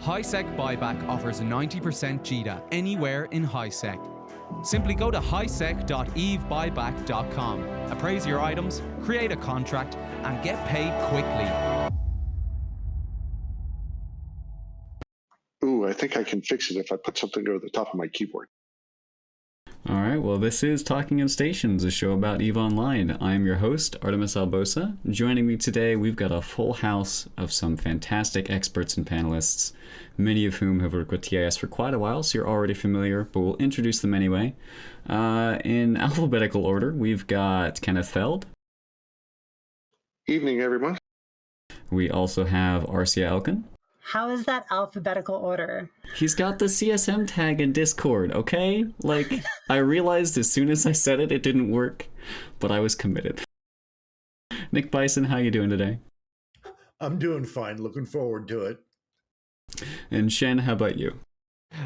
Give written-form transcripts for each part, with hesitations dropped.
HiSec Buyback offers 90% JITA anywhere in HiSec. Simply go to hisec.evebuyback.com, appraise your items, create a contract, and get paid quickly. Ooh, I think I can fix it if I put something over the top of my keyboard. Alright, well this is Talking in Stations, a show about EVE Online. I am your host, Artemis Albosa. Joining me today, we've got a full house of some fantastic experts and panelists, many of whom have worked with TIS for quite a while, so you're already familiar, but we'll introduce them anyway. In alphabetical order, we've got Kenneth Feld. Evening, everyone. We also have Arsia Elkin. How is that alphabetical order? He's got the CSM tag in Discord, okay? Like, I realized as soon as I said it, it didn't work, but I was committed. Nick Bison, how you doing today? I'm doing fine. Looking forward to it. And Shen, how about you?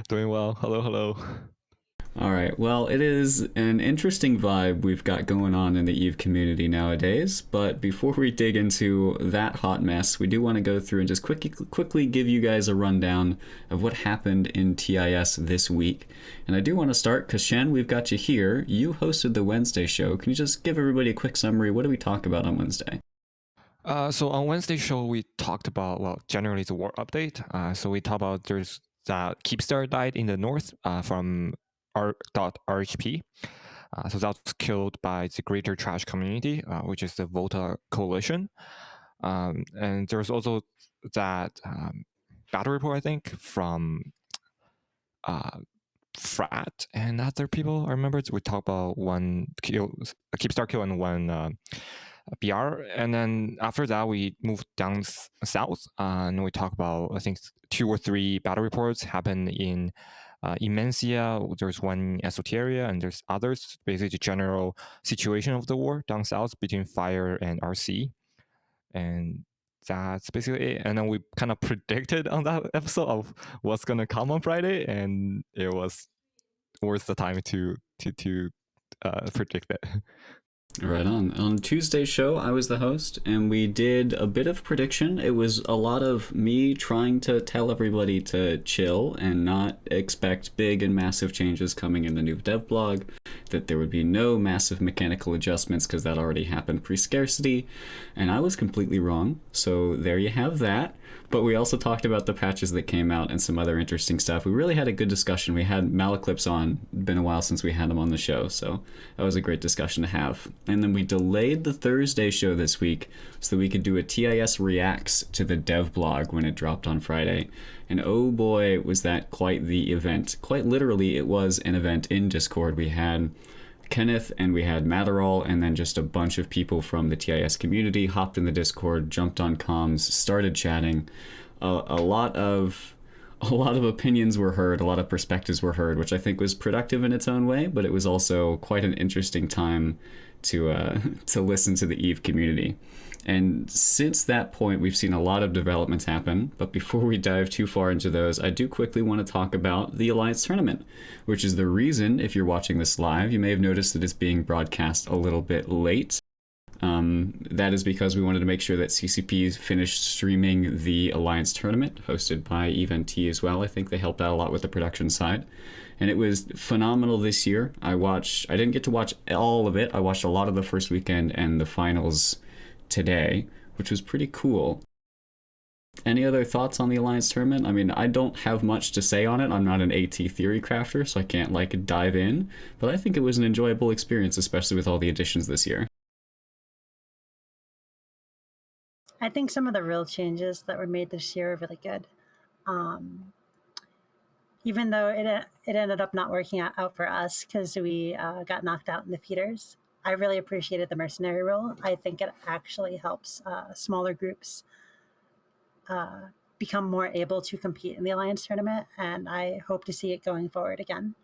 Doing well. Hello, hello. Alright, well, it is an interesting vibe we've got going on in the EVE community nowadays, but before we dig into that hot mess, we do want to go through and just quickly give you guys a rundown of what happened in TIS this week. And I do want to start, because Shen, we've got you here. You hosted the Wednesday show. Can you just give everybody a quick summary? What did we talk about on Wednesday? So on Wednesday show, we talked about, well, generally the war update. So we talked about there's that Keepstar died in the north from R.RHP. So that was killed by the Greater Trash Community, which is the Volta Coalition. And there's also that battle report, I think, from Frat and other people. I remember we talked about one kill, a Keepstar kill, and one BR. And then after that, we moved down south, and we talked about, I think, 2 or 3 battle reports happened in Immensia. There's one in Esoteria, and there's others. Basically, the general situation of the war down south between Fire and RC. And that's basically it. And then we kind of predicted on that episode of what's going to come on Friday, and it was worth the time to predict it. Right on. On Tuesday's show, I was the host, and we did a bit of prediction. It was a lot of me trying to tell everybody to chill and not expect big and massive changes coming in the new dev blog, that there would be no massive mechanical adjustments because that already happened pre-scarcity, and I was completely wrong. So there you have that. But we also talked about the patches that came out and some other interesting stuff. We really had a good discussion. We had Malaclips on. Been a while since we had him on the show, so that was a great discussion to have. And then we delayed the Thursday show this week so that we could do a TIS Reacts to the dev blog when it dropped on Friday. And oh boy, was that quite the event. Quite literally, it was an event in Discord. We had Kenneth and we had Matterall, and then just a bunch of people from the TIS community hopped in the Discord, jumped on comms, started chatting. A lot of opinions were heard, a lot of perspectives were heard, which I think was productive in its own way, but it was also quite an interesting time to listen to the EVE community. And since that point, we've seen a lot of developments happen. But before we dive too far into those, I do quickly want to talk about the Alliance Tournament, which is the reason, if you're watching this live, you may have noticed that it's being broadcast a little bit late. That is because we wanted to make sure that CCP finished streaming the Alliance Tournament, hosted by EVE as well. I think they helped out a lot with the production side. And it was phenomenal this year. I didn't get to watch all of it. I watched a lot of the first weekend and the finals today, which was pretty cool. Any other thoughts on the Alliance Tournament? I mean, I don't have much to say on it. I'm not an AT theory crafter, so I can't dive in, but I think it was an enjoyable experience, especially with all the additions this year. I think some of the real changes that were made this year are really good. Even though it ended up not working out for us because we got knocked out in the feeders, I really appreciated the mercenary role. I think it actually helps smaller groups become more able to compete in the Alliance Tournament, and I hope to see it going forward again,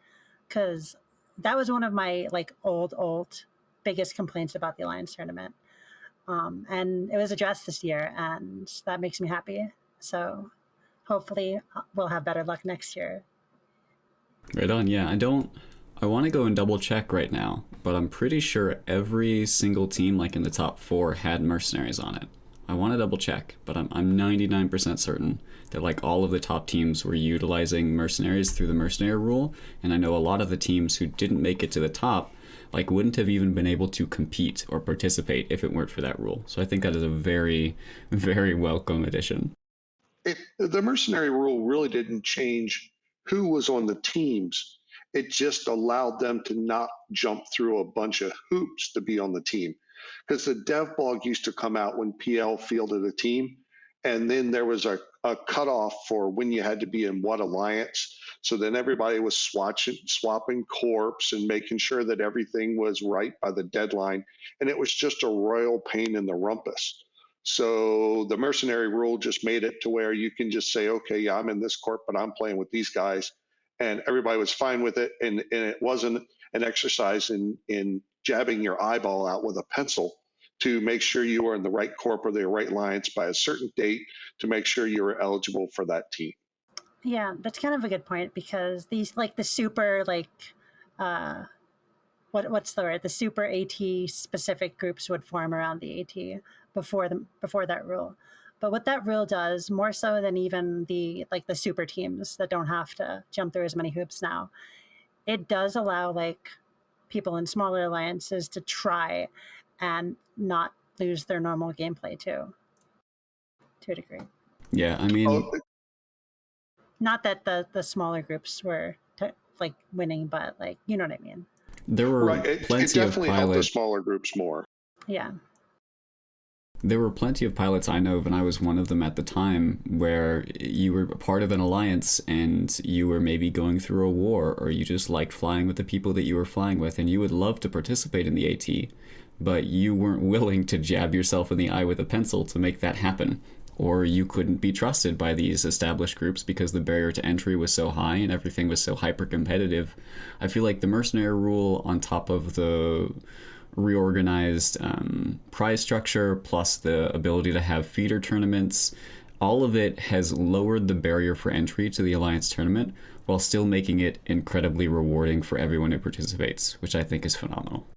because that was one of my old biggest complaints about the Alliance Tournament. And it was addressed this year, and that makes me happy. So hopefully we'll have better luck next year. Right on. Yeah, I want to go and double check right now, but I'm pretty sure every single team in the top 4 had mercenaries on it. I want to double check, but I'm 99% certain that like all of the top teams were utilizing mercenaries through the mercenary rule, and I know a lot of the teams who didn't make it to the top like wouldn't have even been able to compete or participate if it weren't for that rule. So I think that is a very, very welcome addition. The mercenary rule really didn't change who was on the teams. It just allowed them to not jump through a bunch of hoops to be on the team. Because the dev blog used to come out when PL fielded a team, and then there was a cutoff for when you had to be in what alliance. So then everybody was swapping corps and making sure that everything was right by the deadline. And it was just a royal pain in the rumpus. So the mercenary rule just made it to where you can just say, okay, yeah, I'm in this corp, but I'm playing with these guys. And everybody was fine with it. And it wasn't an exercise in jabbing your eyeball out with a pencil to make sure you were in the right corp or the right alliance by a certain date to make sure you were eligible for that team. Yeah, that's kind of a good point, because these like the super what's the word? The super AT specific groups would form around the AT before that rule. But what that rule does, more so than even the super teams that don't have to jump through as many hoops now, it does allow like people in smaller alliances to try and not lose their normal gameplay too, to a degree. Yeah, I mean, not that the smaller groups were like winning, but like, you know what I mean. There were plenty it definitely of helped the smaller groups more. Yeah. There were plenty of pilots I know of, and I was one of them at the time, where you were part of an alliance and you were maybe going through a war, or you just liked flying with the people that you were flying with, and you would love to participate in the AT, but you weren't willing to jab yourself in the eye with a pencil to make that happen. Or you couldn't be trusted by these established groups because the barrier to entry was so high and everything was so hyper competitive. I feel like the mercenary rule, on top of the reorganized prize structure, plus the ability to have feeder tournaments, all of it has lowered the barrier for entry to the Alliance tournament while still making it incredibly rewarding for everyone who participates, which I think is phenomenal.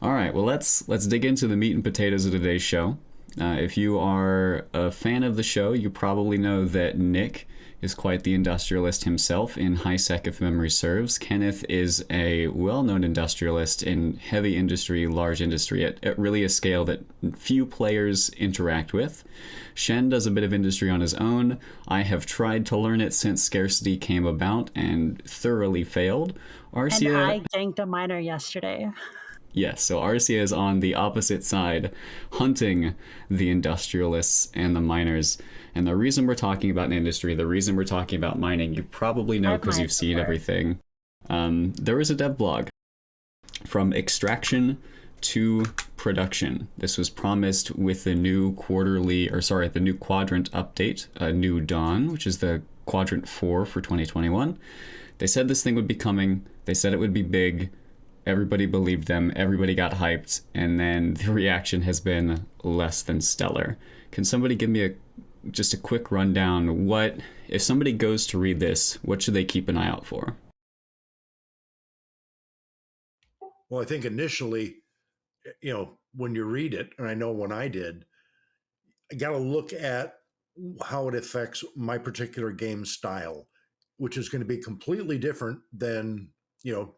All right, well, let's dig into the meat and potatoes of today's show. If you are a fan of the show, you probably know that Nick is quite the industrialist himself in HiSec, if memory serves. Kenneth is a well-known industrialist in heavy industry, large industry, at really a scale that few players interact with. Shen does a bit of industry on his own. I have tried to learn it since scarcity came about and thoroughly failed. Arsia, and I ganked a miner yesterday. Yes, so Arsia is on the opposite side, hunting the industrialists and the miners. And the reason we're talking about an industry, the reason we're talking about mining, you probably know because you've seen everything. There is a dev blog, From Extraction to Production. This was promised with the new the new quadrant update, New Dawn, which is the quadrant 4 for 2021. They said this thing would be coming. They said it would be big. Everybody believed them, everybody got hyped, and then the reaction has been less than stellar. Can somebody give me just a quick rundown? What, if somebody goes to read this, what should they keep an eye out for? Well, I think initially, when you read it, and I know when I did, I got to look at how it affects my particular game style, which is going to be completely different than,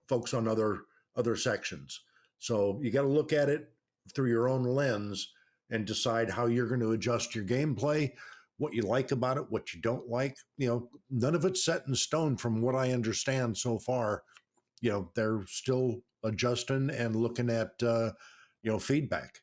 folks on other sections. So you got to look at it through your own lens and decide how you're going to adjust your gameplay, what you like about it, what you don't like. None of it's set in stone from what I understand so far. They're still adjusting and looking at, feedback.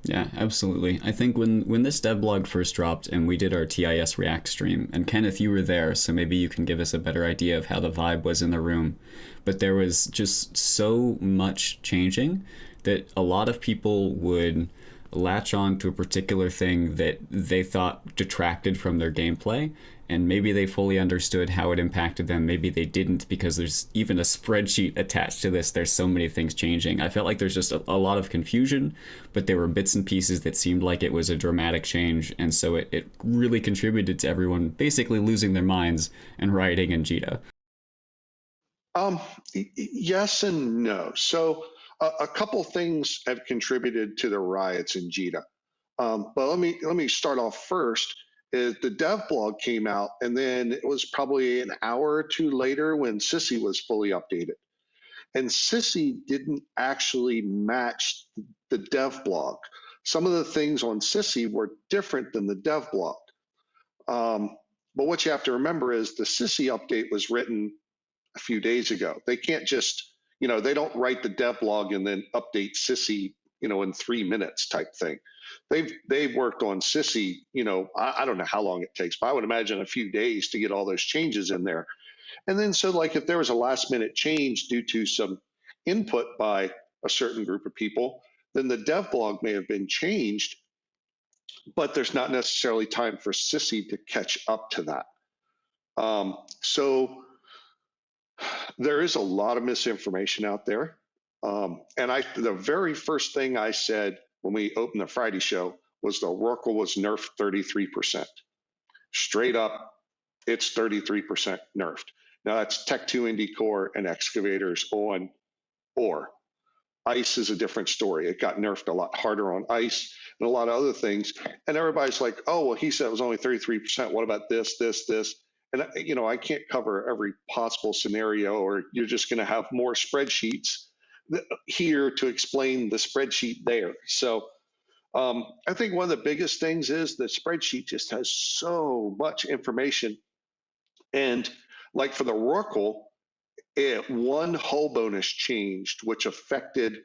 Yeah, absolutely. I think when this devlog first dropped and we did our TIS React stream, and Kenneth, you were there, so maybe you can give us a better idea of how the vibe was in the room. But there was just so much changing that a lot of people would latch on to a particular thing that they thought detracted from their gameplay, and maybe they fully understood how it impacted them. Maybe they didn't, because there's even a spreadsheet attached to this. There's so many things changing. I felt like there's just a lot of confusion, but there were bits and pieces that seemed like it was a dramatic change, and so it really contributed to everyone basically losing their minds and rioting in Jita. Yes and no. So A couple things have contributed to the riots in Jita. But let me start off first. Is the dev blog came out, and then it was probably an hour or two later when Sissy was fully updated. And Sissy didn't actually match the dev blog. Some of the things on Sissy were different than the dev blog. But what you have to remember is the Sissy update was written a few days ago. They can't just, they don't write the dev blog and then update Sissy, in 3 minutes type thing. They've worked on Sissy, I don't know how long it takes, but I would imagine a few days to get all those changes in there. And then so like if there was a last minute change due to some input by a certain group of people, then the dev blog may have been changed, but there's not necessarily time for Sissy to catch up to that. So there is a lot of misinformation out there. And the very first thing I said when we opened the Friday show was the Oracle was nerfed 33%. Straight up, it's 33% nerfed. Now that's Tech 2 Indie Core and excavators on ore. Ice is a different story. It got nerfed a lot harder on ice and a lot of other things. And everybody's like, oh, well, he said it was only 33%. What about this, this, this? And, I can't cover every possible scenario, or you're just going to have more spreadsheets here to explain the spreadsheet there. So I think one of the biggest things is the spreadsheet just has so much information. And like for the Oracle, one hull bonus changed, which affected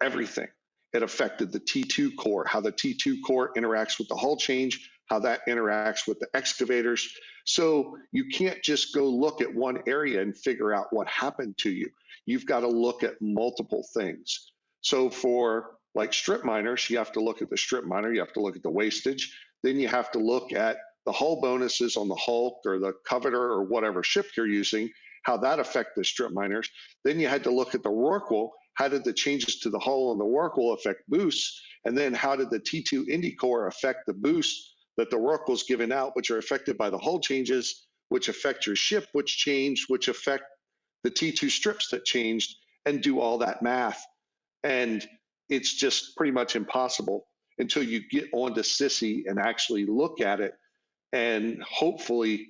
everything. It affected the T2 core, how the T2 core interacts with the hull change, how that interacts with the excavators. So you can't just go look at one area and figure out what happened to you. You've got to look at multiple things. So for like strip miners, you have to look at the strip miner, you have to look at the wastage, then you have to look at the hull bonuses on the Hulk or the Coveter or whatever ship you're using, how that affect the strip miners. Then you had to look at the Rorqual. How did the changes to the hull and the Rorqual affect boosts? And then how did the T2 Indie Core affect the boosts that the Rorqual's given out, which are affected by the hull changes, which affect your ship, which changed, which affect the T2 strips that changed, and do all that math. And it's just pretty much impossible until you get onto Sissy and actually look at it. And hopefully,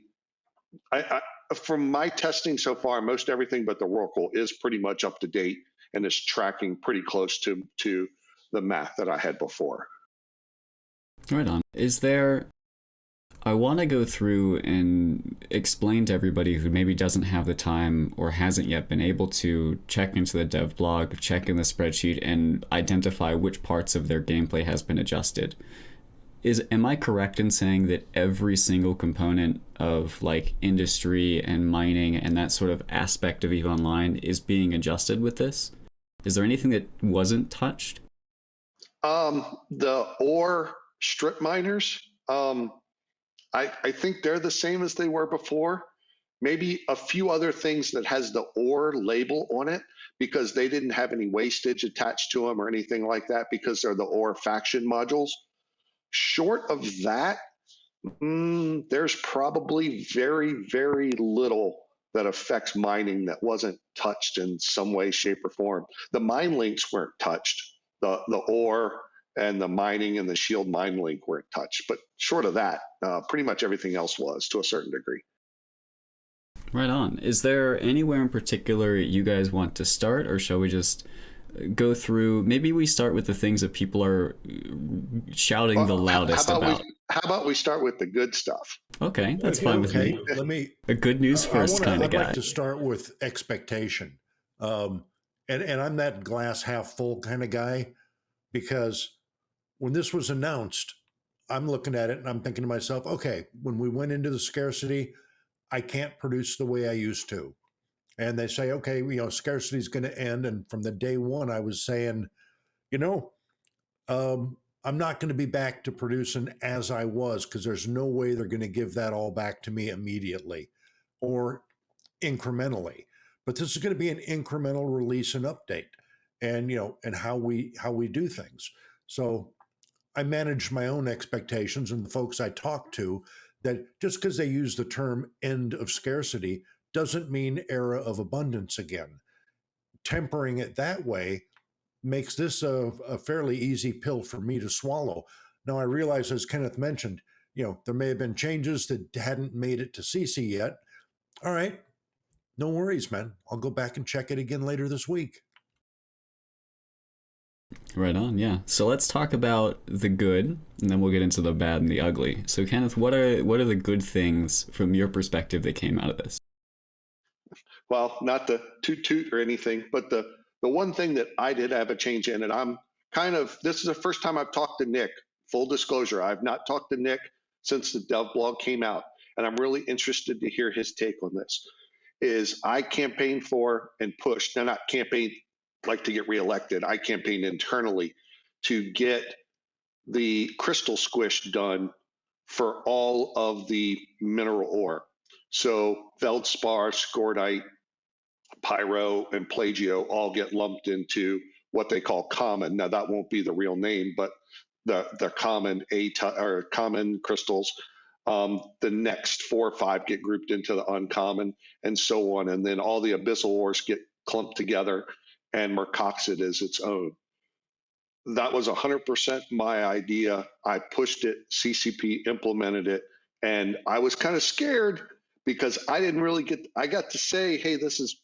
from my testing so far, most everything but the Rorqual is pretty much up to date and is tracking pretty close to the math that I had before. Right on. I want to go through and explain to everybody who maybe doesn't have the time or hasn't yet been able to check into the dev blog, check in the spreadsheet, and identify which parts of their gameplay has been adjusted. Am I correct in saying that every single component of like industry and mining and that sort of aspect of EVE Online is being adjusted with this? Is there anything that wasn't touched? The ore strip miners, I think they're the same as they were before. Maybe a few other things that has the ore label on it because they didn't have any wastage attached to them or anything like that because they're the ore faction modules. Short of that, there's probably very, very little that affects mining that wasn't touched in some way, shape, or form. The mine links weren't touched. The ore and the mining and the shield mine link weren't touched. But short of that, pretty much everything else was to a certain degree. Right on. Is there anywhere in particular you guys want to start, or shall we just go through? Maybe we start with the things that people are shouting the loudest about. How about we start with the good stuff? Okay, that's fine with me. Let me. A good news first kind of guy. I'd like to start with expectation, and I'm that glass half full kind of guy, because when this was announced, I'm looking at it and I'm thinking to myself, okay, when we went into the scarcity, I can't produce the way I used to. And they say, okay, scarcity is going to end. And from the day one, I was saying, I'm not going to be back to producing as I was, because there's no way they're going to give that all back to me immediately or incrementally. But this is going to be an incremental release and update, and and how we do things. So I manage my own expectations, and the folks I talk to, that just because they use the term end of scarcity doesn't mean era of abundance again. Tempering it that way makes this a fairly easy pill for me to swallow. Now, I realize, as Kenneth mentioned, there may have been changes that hadn't made it to CC yet. All right, no worries, man. I'll go back and check it again later this week. Right on, yeah. So let's talk about the good, and then we'll get into the bad and the ugly. So Kenneth, what are the good things from your perspective that came out of this? Well, not the toot or anything, but the one thing that I did have a change in, and I'm this is the first time I've talked to Nick. Full disclosure, I've not talked to Nick since the dev blog came out, and I'm really interested to hear his take on this. Is I campaigned for and pushed, now not campaigned like to get reelected, I campaigned internally to get the crystal squish done for all of the mineral ore. So feldspar, scordite, pyro, and plagio all get lumped into what they call common. Now that won't be the real name, but the common or common crystals. The next 4 or 5 get grouped into the uncommon, and so on. And then all the abyssal ores get clumped together, and mercoxide is its own. That was 100% my idea. I pushed it, CCP implemented it, and I was kind of scared because I didn't really I got to say, hey,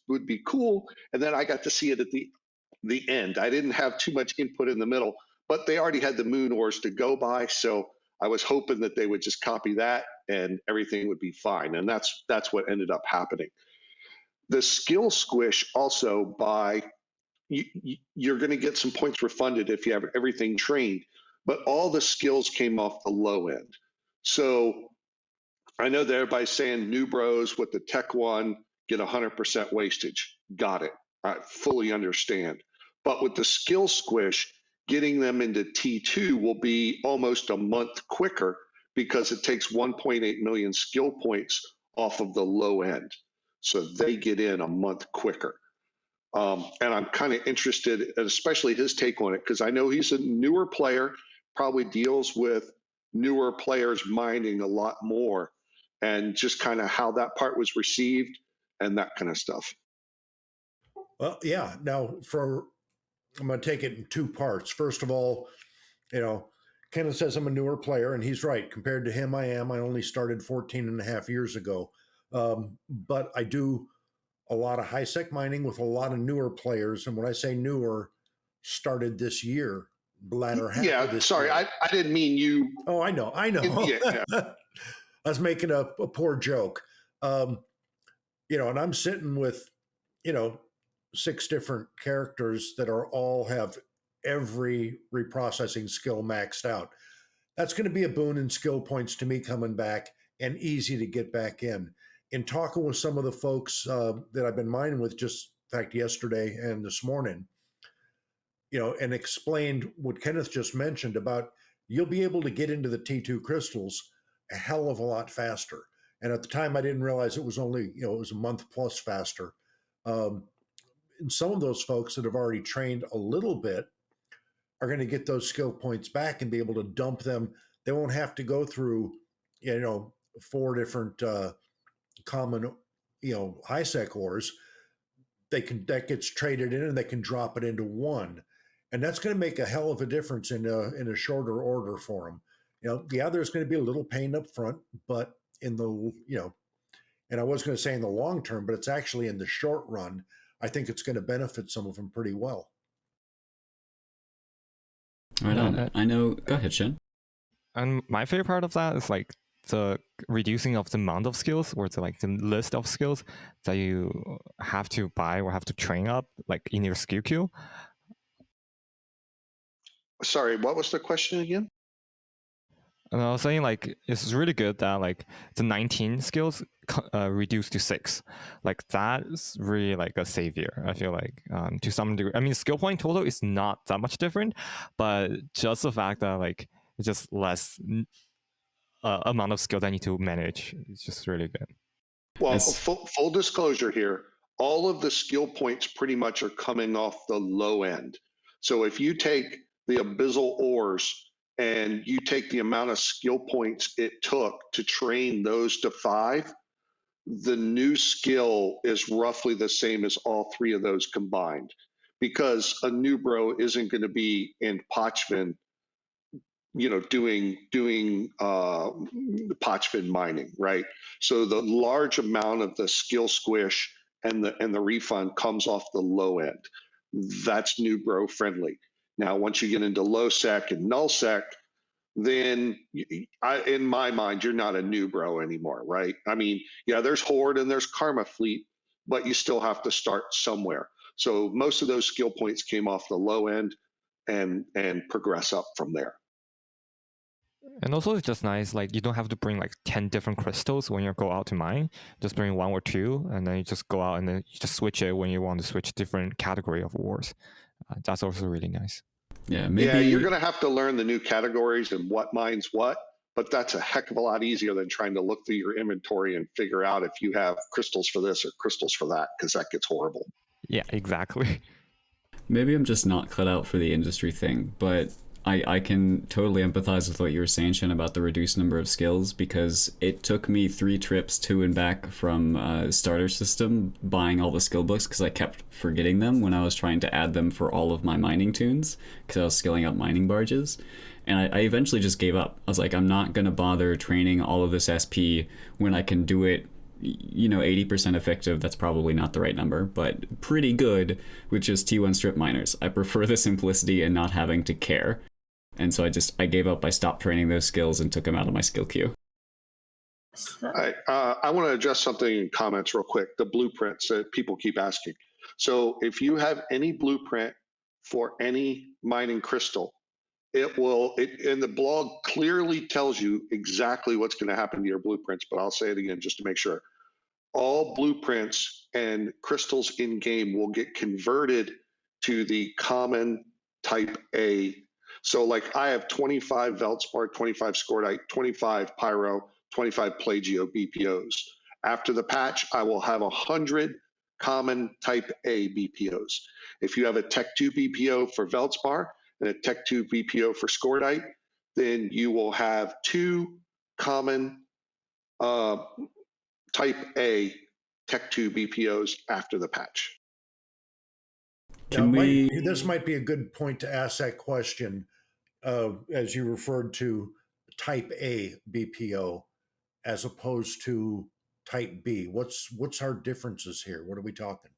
would be cool, and then I got to see it at the end. I didn't have too much input in the middle, but they already had the moon ores to go by, so I was hoping that they would just copy that and everything would be fine, and that's what ended up happening. The skill squish also you're going to get some points refunded if you have everything trained, but all the skills came off the low end. So I know that everybody's saying new bros with the tech one get 100% wastage. Got it. I fully understand. But with the skill squish, getting them into T2 will be almost a month quicker because it takes 1.8 million skill points off of the low end. So they get in a month quicker. And I'm kind of interested, especially his take on it, because I know he's a newer player, probably deals with newer players mining a lot more, and just kind of how that part was received and that kind of stuff. Well, yeah. Now, I'm going to take it in 2 parts. First of all, Kenneth says I'm a newer player, and he's right. Compared to him, I only started 14 and a half years ago. But I do a lot of HiSec mining with a lot of newer players. And when I say newer, started this year, latter half of this sorry, year. I didn't mean you. Oh, I know. Yeah. I was making a poor joke. And I'm sitting with, 6 different characters that all have every reprocessing skill maxed out. That's going to be a boon in skill points to me coming back and easy to get back in. In talking with some of the folks that I've been mining with, just in fact yesterday and this morning, and explained what Kenneth just mentioned about you'll be able to get into the T2 crystals a hell of a lot faster. And at the time, I didn't realize it was only, it was a month plus faster. And some of those folks that have already trained a little bit are going to get those skill points back and be able to dump them. They won't have to go through, 4 different common, HiSec ores. That gets traded in, and they can drop it into one, and that's going to make a hell of a difference in a shorter order for them. There's going to be a little pain up front, but in the and I was going to say in the long term, but it's actually in the short run, I think it's going to benefit some of them pretty well. Right on. I know. Go ahead, Shen. And my favorite part of that is like the reducing of the amount of skills, or the list of skills that you have to buy or have to train up, like in your skill queue. Sorry, what was the question again? And I was saying it's really good that the 19 skills reduced to 6. That's really a savior, I feel to some degree. I mean, skill point total is not that much different, but just the fact that it's just less amount of skill that I need to manage. It's just really good. Well, full disclosure here, all of the skill points pretty much are coming off the low end. So if you take the abyssal ores and you take the amount of skill points it took to train those to 5, the new skill is roughly the same as all 3 of those combined. because a new bro isn't going to be in Pochvin, doing Pochvin mining, right? So the large amount of the skill squish and the refund comes off the low end. That's new bro friendly. Now, once you get into low sec and null sec, then in my mind, you're not a new bro anymore, right? I mean, yeah, there's Horde and there's Karma Fleet, but you still have to start somewhere. So most of those skill points came off the low end and progress up from there. And also, it's just nice, like, you don't have to bring like 10 different crystals when you go out to mine. Just bring 1 or 2, and then you just go out and then you just switch it when you want to switch different category of wars. That's also really nice. Yeah, maybe. Yeah, you're going to have to learn the new categories and what mines what, but that's a heck of a lot easier than trying to look through your inventory and figure out if you have crystals for this or crystals for that, because that gets horrible. Yeah, exactly. Maybe I'm just not cut out for the industry thing, but I can totally empathize with what you were saying, Shen, about the reduced number of skills, because it took me 3 trips to and back from starter system buying all the skill books because I kept forgetting them when I was trying to add them for all of my mining tunes because I was skilling up mining barges. And I eventually just gave up. I was like, I'm not going to bother training all of this SP when I can do it 80% effective. That's probably not the right number, but pretty good with just T1 strip miners. I prefer the simplicity and not having to care. And so I gave up. I stopped training those skills and took them out of my skill queue. I want to address something in comments real quick. The blueprints that people keep asking. So if you have any blueprint for any mining crystal, and the blog clearly tells you exactly what's going to happen to your blueprints, but I'll say it again just to make sure. All blueprints and crystals in game will get converted to the common type A. So like I have 25 Veldspar, 25 Scordite, 25 Pyro, 25 Plagio BPOs. After the patch, I will have 100 common type A BPOs. If you have a Tech 2 BPO for Veldspar and a Tech 2 BPO for Scordite, then you will have 2 common type A Tech 2 BPOs after the patch. This might be a good point to ask that question, as you referred to type A BPO as opposed to type B. What's our differences here? What are we talking?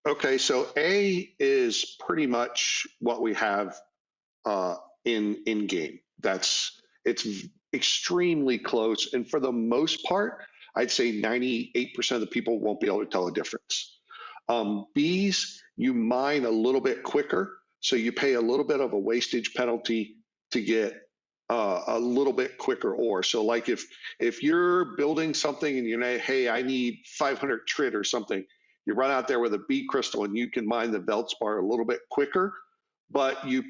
Okay, so A is pretty much what we have in game. It's extremely close, and for the most part, I'd say 98% of the people won't be able to tell a difference. Bs, you mine a little bit quicker, so you pay a little bit of a wastage penalty to get a little bit quicker ore. So like if you're building something and you know, hey, I need 500 trit or something, you run out there with a B crystal and you can mine the Veldspar a little bit quicker, but you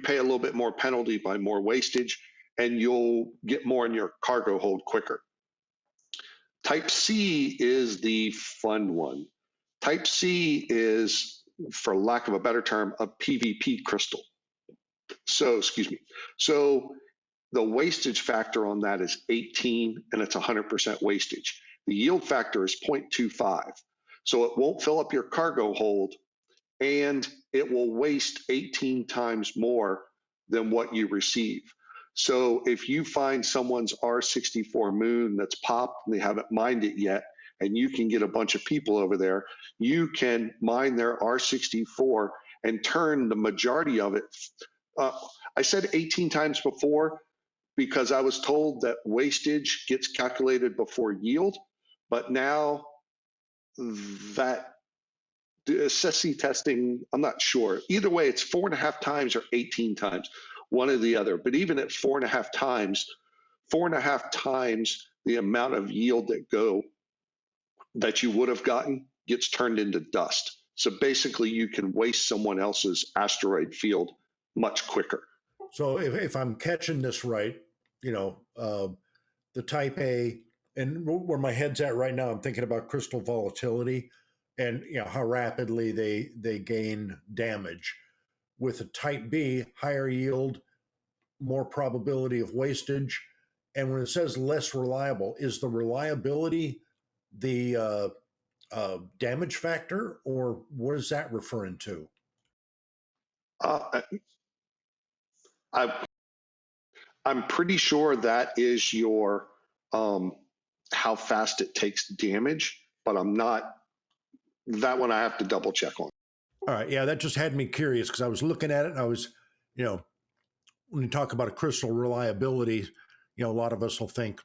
pay a little bit more penalty by more wastage, and you'll get more in your cargo hold quicker. Type C is the fun one. Type C is, for lack of a better term, a PvP crystal. So the wastage factor on that is 18, and it's 100% wastage. The yield factor is 0.25. So it won't fill up your cargo hold, and it will waste 18 times more than what you receive. So if you find someone's R64 Moon that's popped and they haven't mined it yet, and you can get a bunch of people over there, you can mine their R64 and turn the majority of it. I said 18 times before because I was told that wastage gets calculated before yield, but now that SSC testing, I'm not sure. Either way, it's 4.5 times or 18 times, one or the other. But even at 4.5 times the amount of yield that you would have gotten gets turned into dust. So basically, you can waste someone else's asteroid field much quicker. So if I'm catching this right, the type A, and where my head's at right now, I'm thinking about crystal volatility and how rapidly they gain damage. With a type B, higher yield, more probability of wastage. And when it says less reliable, is the reliability the damage factor, or what is that referring to? I'm pretty sure that is your how fast it takes damage, but I'm not. That one I have to double check on. All right, yeah, that just had me curious because I was looking at it and I was, when you talk about a crystal reliability, a lot of us will think,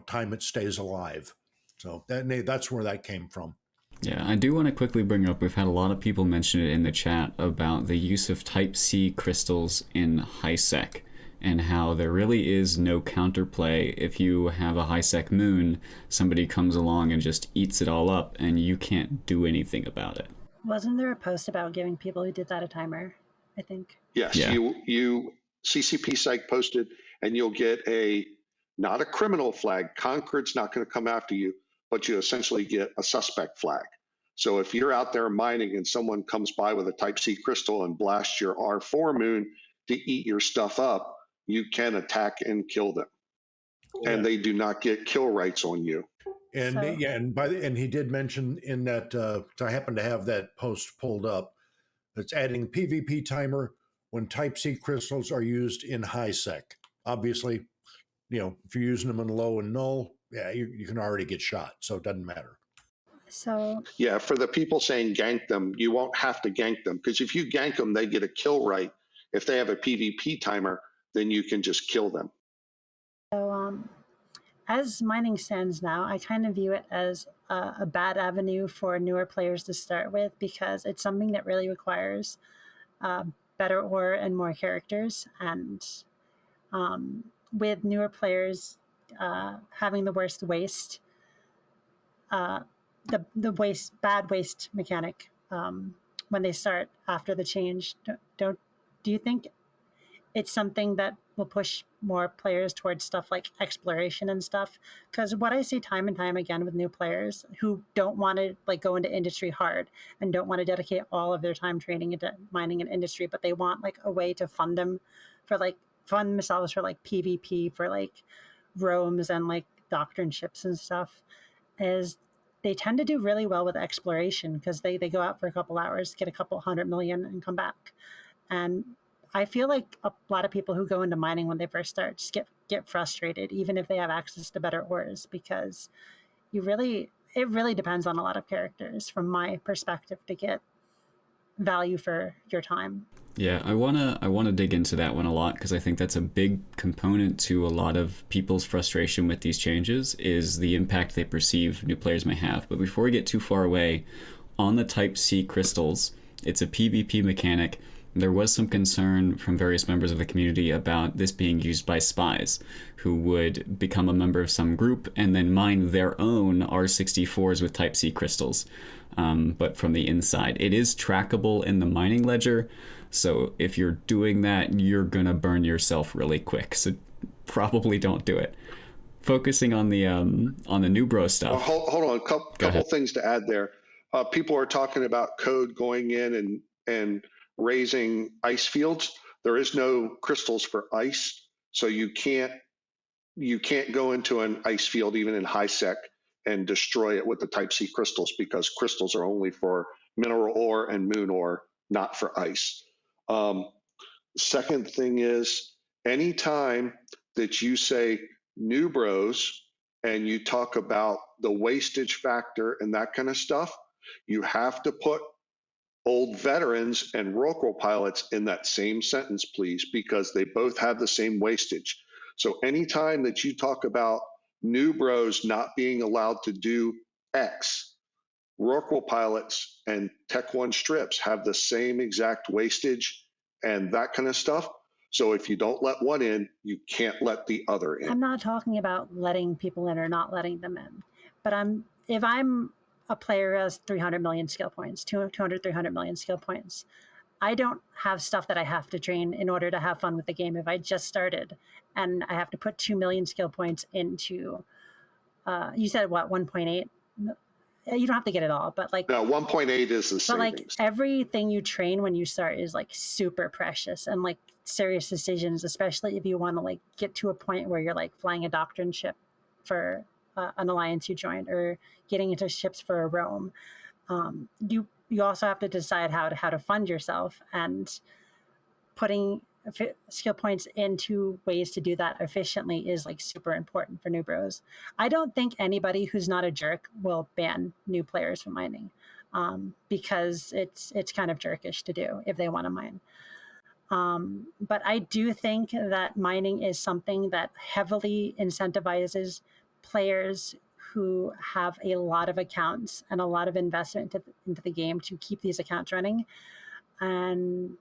time it stays alive. So that's where that came from. Yeah, I do want to quickly bring up, we've had a lot of people mention it in the chat about the use of Type C crystals in HiSec and how there really is no counterplay. If you have a HiSec moon, somebody comes along and just eats it all up and you can't do anything about it. Wasn't there a post about giving people who did that a timer, I think? Yes, Yeah. you CCP Psych posted, and you'll get not a criminal flag. Concord's not going to come after you, but you essentially get a suspect flag. So if you're out there mining and someone comes by with a Type C crystal and blasts your R4 moon to eat your stuff up, you can attack and kill them. Yeah. And they do not get kill rights on you. And So- yeah, and he did mention in that, I happen to have that post pulled up, it's adding PvP timer when Type C crystals are used in HiSec. Obviously, if you're using them in low and null, yeah, you can already get shot, so it doesn't matter. So yeah, for the people saying gank them, you won't have to gank them, because if you gank them, they get a kill right. If they have a PvP timer, then you can just kill them. So as mining stands now, I kind of view it as a bad avenue for newer players to start with, because it's something that really requires better ore and more characters. And with newer players having the worst waste, the bad waste mechanic when they start after the change, do you think it's something that will push more players towards stuff like exploration and stuff? Because what I see time and time again with new players who don't want to go into industry hard and don't want to dedicate all of their time training into mining and industry, but they want a way to fund themselves for PvP, for roams and doctrine ships and stuff, is they tend to do really well with exploration, because they go out for a couple hours, get a couple 100 million and come back. And I feel like a lot of people who go into mining when they first start just get frustrated, even if they have access to better ores, because it really depends on a lot of characters, from my perspective, to get value for your time. Yeah, I wanna dig into that one a lot, because I think that's a big component to a lot of people's frustration with these changes, is the impact they perceive new players may have. But before we get too far away, on the Type C crystals, it's a PvP mechanic. There was some concern from various members of the community about this being used by spies who would become a member of some group and then mine their own R64s with Type C crystals, but from the inside. It is trackable in the mining ledger, so if you're doing that, you're gonna burn yourself really quick, so probably don't do it. Focusing on the new bro stuff. Hold on, a couple things to add there. People are talking about code going in and raising ice fields. There is no crystals for ice, so you can't go into an ice field even in HiSec and destroy it with the Type C crystals, because crystals are only for mineral ore and moon ore, not for ice. Second thing is, anytime that you say new bros and you talk about the wastage factor and that kind of stuff, you have to put old veterans and Rockwell pilots in that same sentence, please, because they both have the same wastage. So anytime that you talk about new bros not being allowed to do X, Rockwell pilots and Tech 1 strips have the same exact wastage and that kind of stuff. So if you don't let one in, you can't let the other in. I'm not talking about letting people in or not letting them in, but if I'm a player who has 300 million skill points, 200, 300 million skill points, I don't have stuff that I have to train in order to have fun with the game. If I just started and I have to put 2 million skill points into, you said what, 1.8? You don't have to get it all, but no, 1.8 is the savings. But everything you train when you start is super precious, and serious decisions, especially if you want to get to a point where you're flying a doctrine ship for an alliance you joined, or getting into ships for a roam. You also have to decide how to fund yourself, and putting skill points into ways to do that efficiently is like super important for new bros. I don't think anybody who's not a jerk will ban new players from mining, because it's kind of jerkish to do if they want to mine. But I do think that mining is something that heavily incentivizes players who have a lot of accounts and a lot of investment into the game to keep these accounts running, and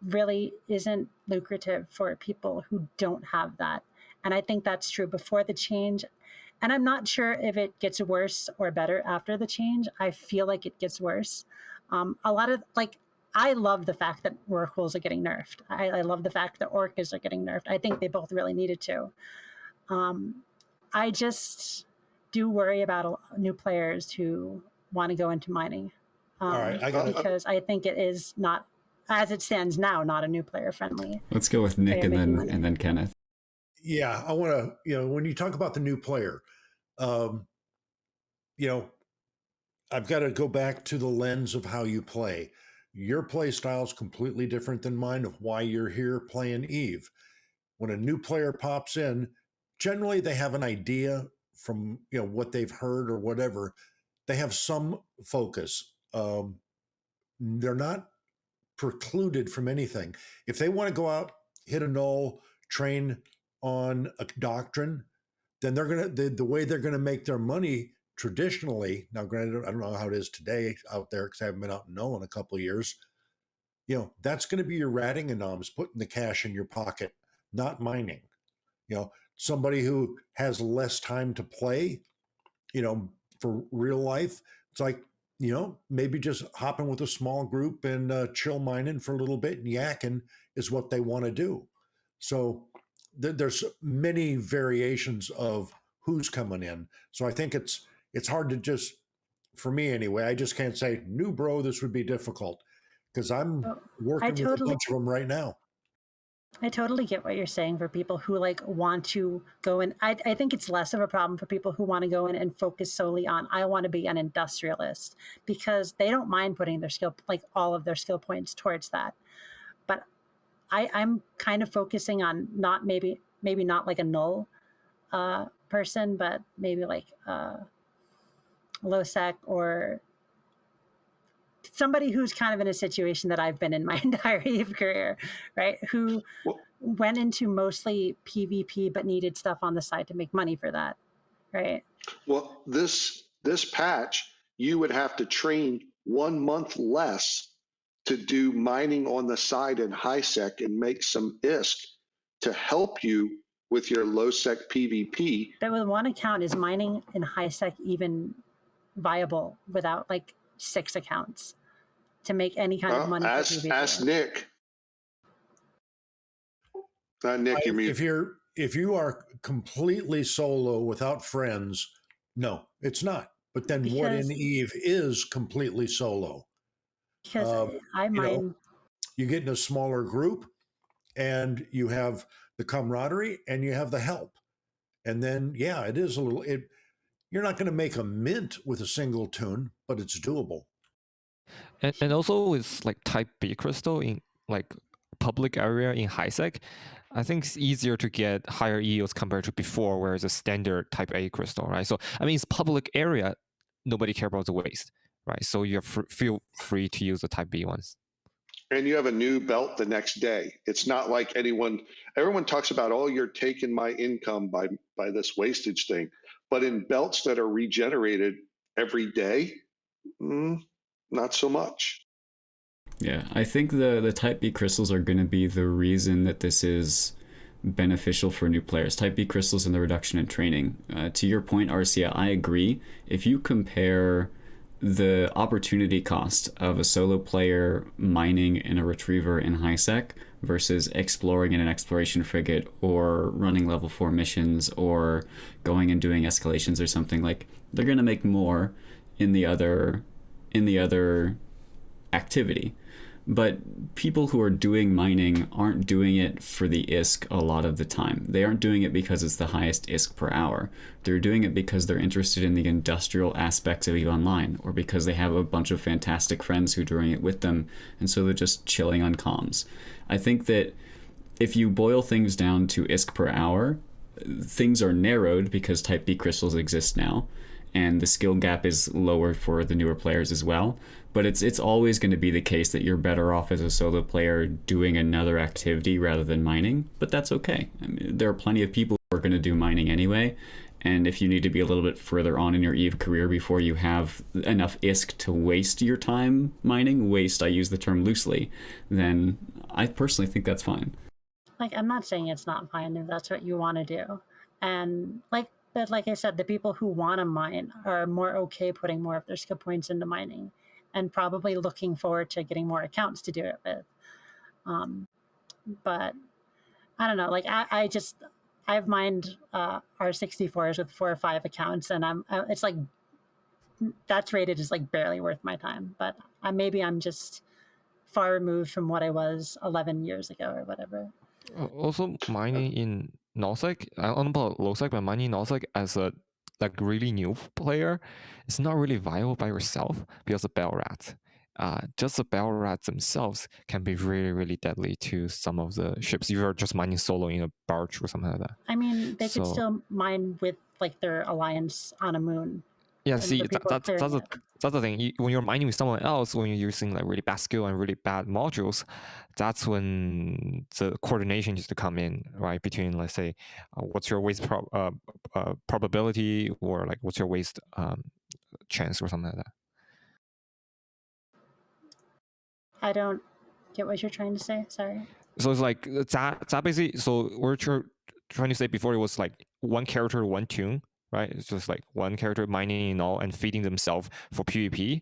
really isn't lucrative for people who don't have that. And I think that's true before the change. And I'm not sure if it gets worse or better after the change. I feel like it gets worse. A lot of, like, I love the fact that Rorquals are getting nerfed. I love the fact that Orcas are getting nerfed. I think they both really needed to. I just do worry about new players who want to go into mining. All right, because I think it is not, as it stands now, not a new player friendly. Let's go with Nick and then Kenneth. Yeah, I want to, when you talk about the new player, I've got to go back to the lens of how you play. Your play style is completely different than mine of why you're here playing Eve. When a new player pops in, generally they have an idea from what they've heard or whatever. They have some focus. They're not precluded from anything. If they want to go out, hit a null, train on a doctrine, then they're gonna the way they're gonna make their money traditionally. Now, granted, I don't know how it is today out there because I haven't been out in null in a couple of years. That's going to be your ratting anoms, putting the cash in your pocket, not mining. Somebody who has less time to play, for real life, it's like, maybe just hopping with a small group and chill mining for a little bit and yakking is what they want to do. So there's many variations of who's coming in. So I think it's hard to just, for me anyway, I just can't say, new bro, this would be difficult, because I'm working with a bunch of them right now. I totally get what you're saying for people who want to go in. I think it's less of a problem for people who want to go in and focus solely on, I want to be an industrialist, because they don't mind putting their skill, all of their skill points towards that. But I'm kind of focusing on not maybe not like a null person, but maybe low sec, or somebody who's kind of in a situation that I've been in my entire Eve career, right? Who went into mostly PvP, but needed stuff on the side to make money for that, right? Well, this patch, you would have to train 1 month less to do mining on the side in HiSec and make some ISK to help you with your low sec PvP. But with one account, is mining in HiSec even viable without 6 accounts to make any kind of money? Ask Nick. Nick, you mean if you are completely solo without friends, no, it's not. But then what in Eve is completely solo? Because I mine. You get in a smaller group, and you have the camaraderie, and you have the help, and then it is a little. You're not going to make a mint with a single tune, but it's doable. And also with type B crystal in public area in HiSec, I think it's easier to get higher yields compared to before, where it's a standard type A crystal, right? So it's public area, nobody cares about the waste, right? So you feel free to use the type B ones. And you have a new belt the next day. It's not like everyone talks about, oh, you're taking my income by this wastage thing. But in belts that are regenerated every day, not so much. Yeah, I think the Type B crystals are going to be the reason that this is beneficial for new players. Type B crystals and the reduction in training. To your point, Arsia, I agree. If you compare the opportunity cost of a solo player mining in a retriever in HiSec versus exploring in an exploration frigate, or running level 4 missions, or going and doing escalations or something, they're going to make more in the other activity. But people who are doing mining aren't doing it for the ISK a lot of the time. They aren't doing it because it's the highest ISK per hour. They're doing it because they're interested in the industrial aspects of EVE Online, or because they have a bunch of fantastic friends who are doing it with them, and so they're just chilling on comms. I think that if you boil things down to ISK per hour, things are narrowed because Type B crystals exist now, and the skill gap is lower for the newer players as well. But it's always going to be the case that you're better off as a solo player doing another activity rather than mining, but that's okay. I mean, there are plenty of people who are going to do mining anyway, and if you need to be a little bit further on in your EVE career before you have enough ISK to waste your time mining, waste, I use the term loosely, then I personally think that's fine. Like, I'm not saying it's not fine if that's what you want to do. And but like I said, the people who want to mine are more okay putting more of their skill points into mining, and probably looking forward to getting more accounts to do it with. But I don't know. Like I've mined R64s with 4 or 5 accounts, and it's like that's rated as like barely worth my time. But maybe I'm just far removed from what I was 11 years ago or whatever. Also, mining in nullsec, I don't know about lowsec, but mining in nullsec as a really new player, it's not really viable by yourself because of bell rats. Just the bell rats themselves can be really, really deadly to some of the ships. You're just mining solo in a barge or something like that. I mean, they could still mine with like their alliance on a moon. Yeah, see, that's the thing. When you're mining with someone else, when you're using like really bad skill and really bad modules, that's when the coordination needs to come in, right? Between, let's say, what's your waste probability, or like what's your waste chance, or something like that. I don't get what you're trying to say. Sorry. So it's like that basically. So we're trying to say before, it was like one character, one tune. Right, it's just like one character mining and all and feeding themselves for PvP.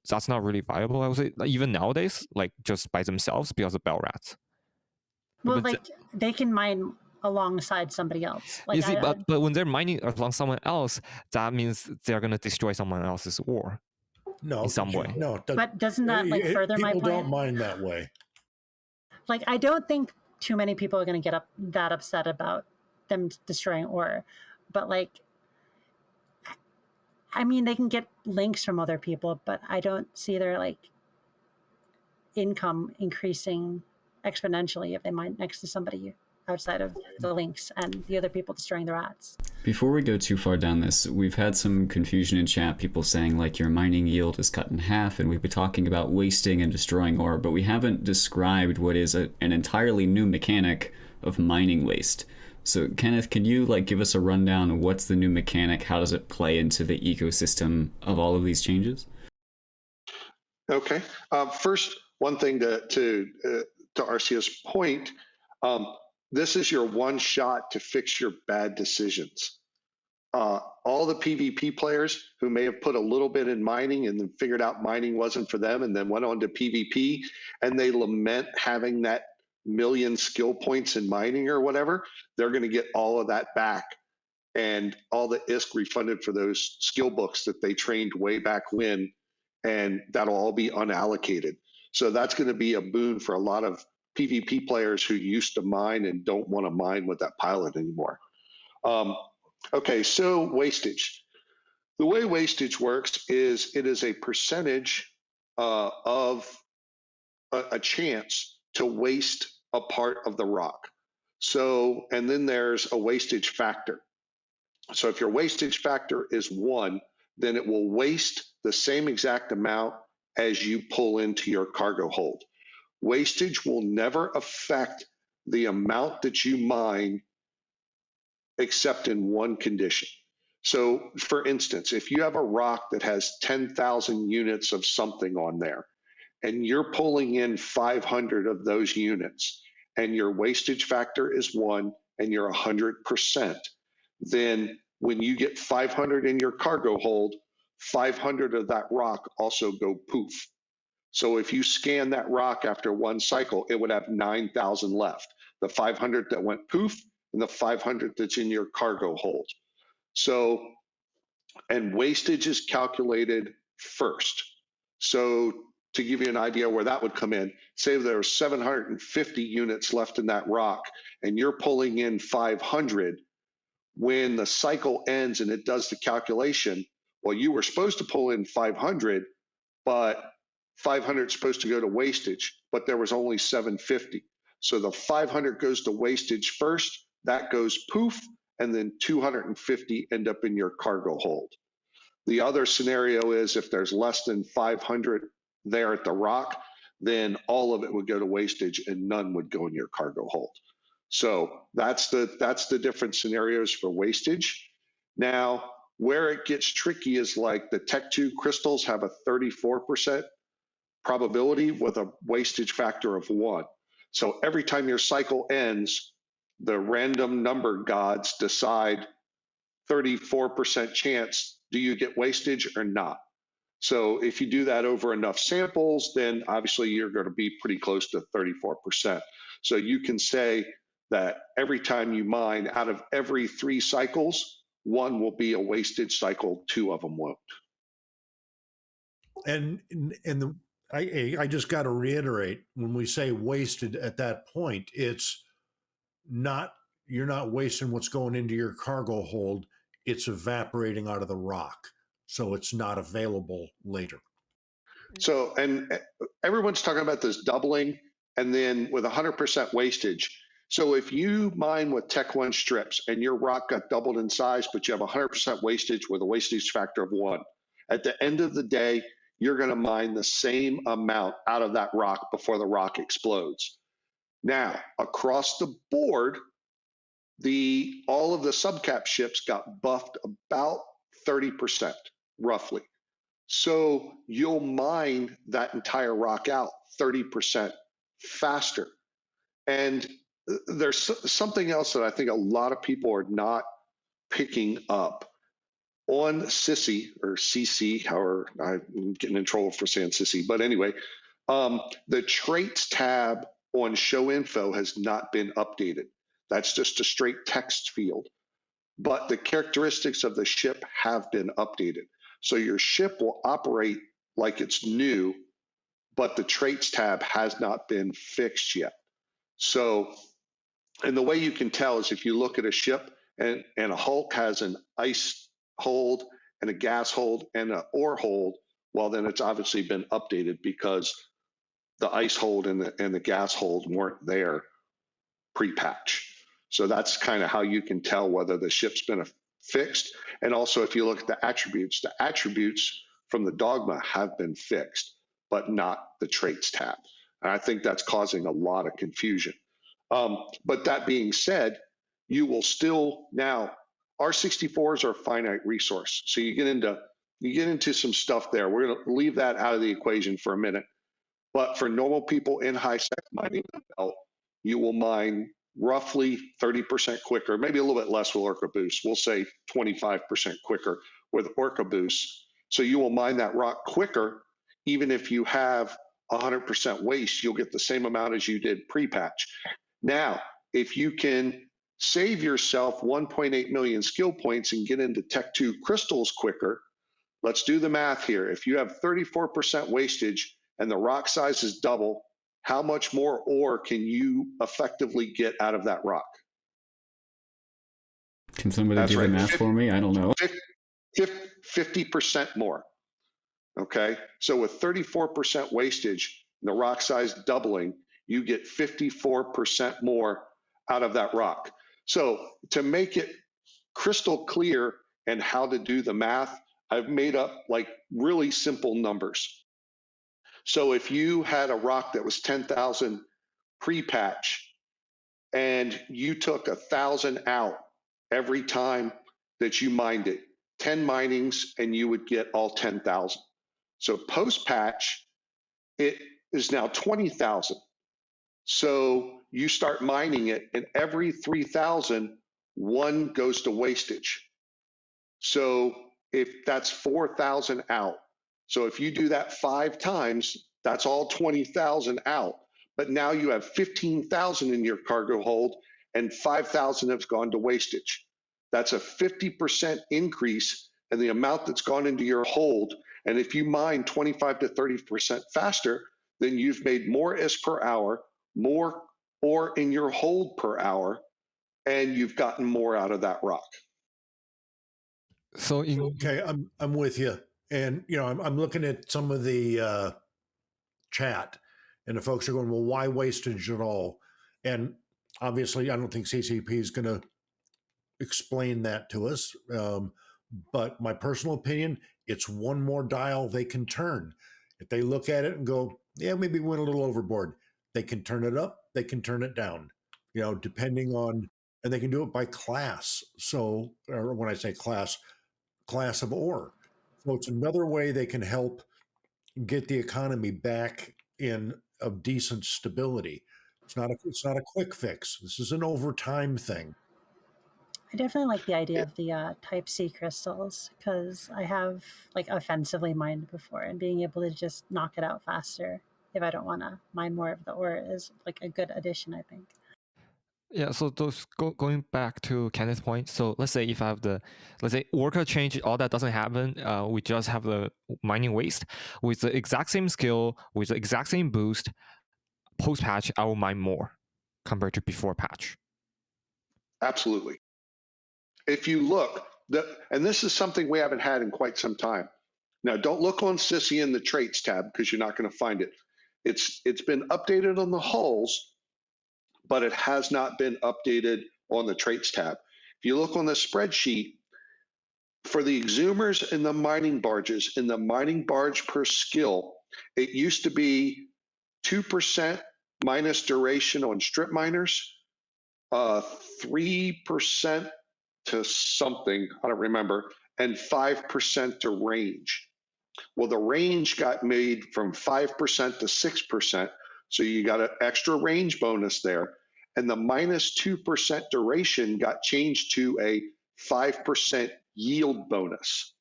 That's not really viable, I would say. Like, even nowadays, like just by themselves because of bell rats. Well, but they can mine alongside somebody else. Like, you see, but when they're mining along someone else, that means they're gonna destroy someone else's ore. No, in some way. No, but doesn't that like further my point? People don't mine that way. Like, I don't think too many people are going to get that upset about them destroying ore. But like, I mean, they can get links from other people, but I don't see their like income increasing exponentially if they mine next to somebody outside of the links and the other people destroying the rats. Before we go too far down this, we've had some confusion in chat, people saying like your mining yield is cut in half, and we've been talking about wasting and destroying ore, but we haven't described what is an entirely new mechanic of mining waste. So Kenneth, can you like give us a rundown of what's the new mechanic? How does it play into the ecosystem of all of these changes? Okay. First, one thing to Arsia's point, this is your one shot to fix your bad decisions. All the PvP players who may have put a little bit in mining and then figured out mining wasn't for them and then went on to PvP, and they lament having that million skill points in mining or whatever, they're going to get all of that back and all the ISK refunded for those skill books that they trained way back when, and that'll all be unallocated. So that's going to be a boon for a lot of PvP players who used to mine and don't want to mine with that pilot anymore. Okay, so wastage. The way wastage works is it is a percentage of a chance to waste a part of the rock. So, and then there's a wastage factor. So if your wastage factor is 1, then it will waste the same exact amount as you pull into your cargo hold. Wastage will never affect the amount that you mine except in one condition. So for instance, if you have a rock that has 10,000 units of something on there, and you're pulling in 500 of those units, and your wastage factor is 1, and you're 100%, then when you get 500 in your cargo hold, 500 of that rock also go poof. So if you scan that rock after one cycle, it would have 9,000 left. The 500 that went poof and the 500 that's in your cargo hold. So, and wastage is calculated first. So to give you an idea where that would come in, say there are 750 units left in that rock and you're pulling in 500, when the cycle ends and it does the calculation, well, you were supposed to pull in 500, but 500 is supposed to go to wastage, but there was only 750. So the 500 goes to wastage first, that goes poof, and then 250 end up in your cargo hold. The other scenario is if there's less than 500 there at the rock, then all of it would go to wastage and none would go in your cargo hold. So that's the different scenarios for wastage. Now, where it gets tricky is like the Tech 2 crystals have a 34% probability with a wastage factor of 1. So every time your cycle ends, the random number gods decide 34% chance, do you get wastage or not? So if you do that over enough samples, then obviously you're going to be pretty close to 34%. So you can say that every time you mine, out of every 3 cycles, 1 will be a wastage cycle, 2 of them won't. And I just got to reiterate, when we say wasted at that point, it's not, you're not wasting what's going into your cargo hold, it's evaporating out of the rock. So it's not available later. So, and everyone's talking about this doubling and then with 100% wastage. So if you mine with Tech 1 strips and your rock got doubled in size, but you have 100% wastage with a wastage factor of 1, at the end of the day, you're going to mine the same amount out of that rock before the rock explodes. Now, across the board, all of the subcap ships got buffed about 30%, roughly. So you'll mine that entire rock out 30% faster. And there's something else that I think a lot of people are not picking up. On Sissy, or CC, however, I'm getting in trouble for saying Sissy, but anyway, the traits tab on show info has not been updated. That's just a straight text field. But the characteristics of the ship have been updated. So your ship will operate like it's new, but the traits tab has not been fixed yet. So, and the way you can tell is if you look at a ship and a Hulk has an ice hold and a gas hold and an ore hold, well, then it's obviously been updated because the ice hold and the gas hold weren't there pre-patch. So that's kind of how you can tell whether the ship's been fixed. And also, if you look at the attributes from the dogma have been fixed, but not the traits tab. And I think that's causing a lot of confusion. But that being said, you will still now, R64s are a finite resource. So you get into some stuff there. We're going to leave that out of the equation for a minute. But for normal people in HiSec mining the belt, you will mine roughly 30% quicker, maybe a little bit less with Orca Boost. We'll say 25% quicker with Orca Boost. So you will mine that rock quicker, even if you have 100% waste, you'll get the same amount as you did pre-patch. Now, if you can save yourself 1.8 million skill points and get into Tech 2 crystals quicker, let's do the math here. If you have 34% wastage and the rock size is double, how much more ore can you effectively get out of that rock? Can somebody do the math for me? I don't know. 50% more. Okay, so with 34% wastage, the rock size doubling, you get 54% more out of that rock. So to make it crystal clear and how to do the math, I've made up like really simple numbers. So if you had a rock that was 10,000 pre-patch and you took 1,000 out every time that you mined it, 10 minings and you would get all 10,000. So post-patch, it is now 20,000. So you start mining it, and every 3,000, 1 goes to wastage. So if that's 4,000 out. So if you do that 5 times, that's all 20,000 out. But now you have 15,000 in your cargo hold, and 5,000 have gone to wastage. That's a 50% increase in the amount that's gone into your hold. And if you mine 25 to 30% faster, then you've made more IS per hour, more ore in your hold per hour, and you've gotten more out of that rock. So Okay, I'm with you, and I'm looking at some of the chat, and the folks are going, well, why wastage at all? And obviously, I don't think CCP is going to explain that to us. But my personal opinion, it's one more dial they can turn. If they look at it and go, yeah, maybe we went a little overboard, they can turn it up, they can turn it down, depending on, and they can do it by class. So, or when I say class of ore. So it's another way they can help get the economy back in a decent stability. It's not a quick fix. This is an overtime thing. I definitely like the idea of the Type C crystals because I have like offensively mined before, and being able to just knock it out faster if I don't want to mine more of the ore is like a good addition, I think. yeah, so going back to Kenneth's point, so let's say if I have let's say Orca change, all that doesn't happen, we just have the mining waste. With the exact same skill, with the exact same boost, post-patch, I will mine more compared to before patch. Absolutely. If you look, and this is something we haven't had in quite some time. Now, don't look on Sissy in the traits tab because you're not going to find it. It's been updated on the hulls, but it has not been updated on the traits tab. If you look on the spreadsheet, for the exhumers and the mining barges, in the mining barge per skill, it used to be 2% minus duration on strip miners, 3% to something, I don't remember, and 5% to range. Well, the range got made from 5% to 6%, so you got an extra range bonus there. And the minus 2% duration got changed to a 5% yield bonus.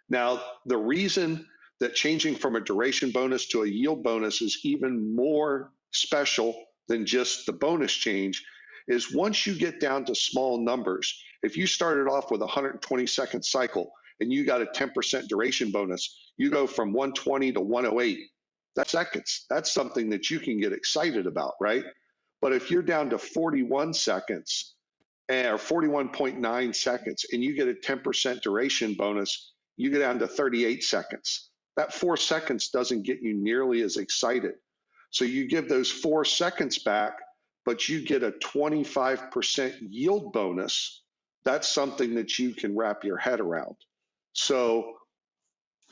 Now, the reason that changing from a duration bonus to a yield bonus is even more special than just the bonus change is once you get down to small numbers, if you started off with a 120-second cycle and you got a 10% duration bonus, you go from 120 to 108. That's seconds. That's something that you can get excited about, right? But if you're down to 41 seconds or 41.9 seconds and you get a 10% duration bonus, you get down to 38 seconds. That 4 seconds doesn't get you nearly as excited. So you give those 4 seconds back, but you get a 25% yield bonus. That's something that you can wrap your head around. So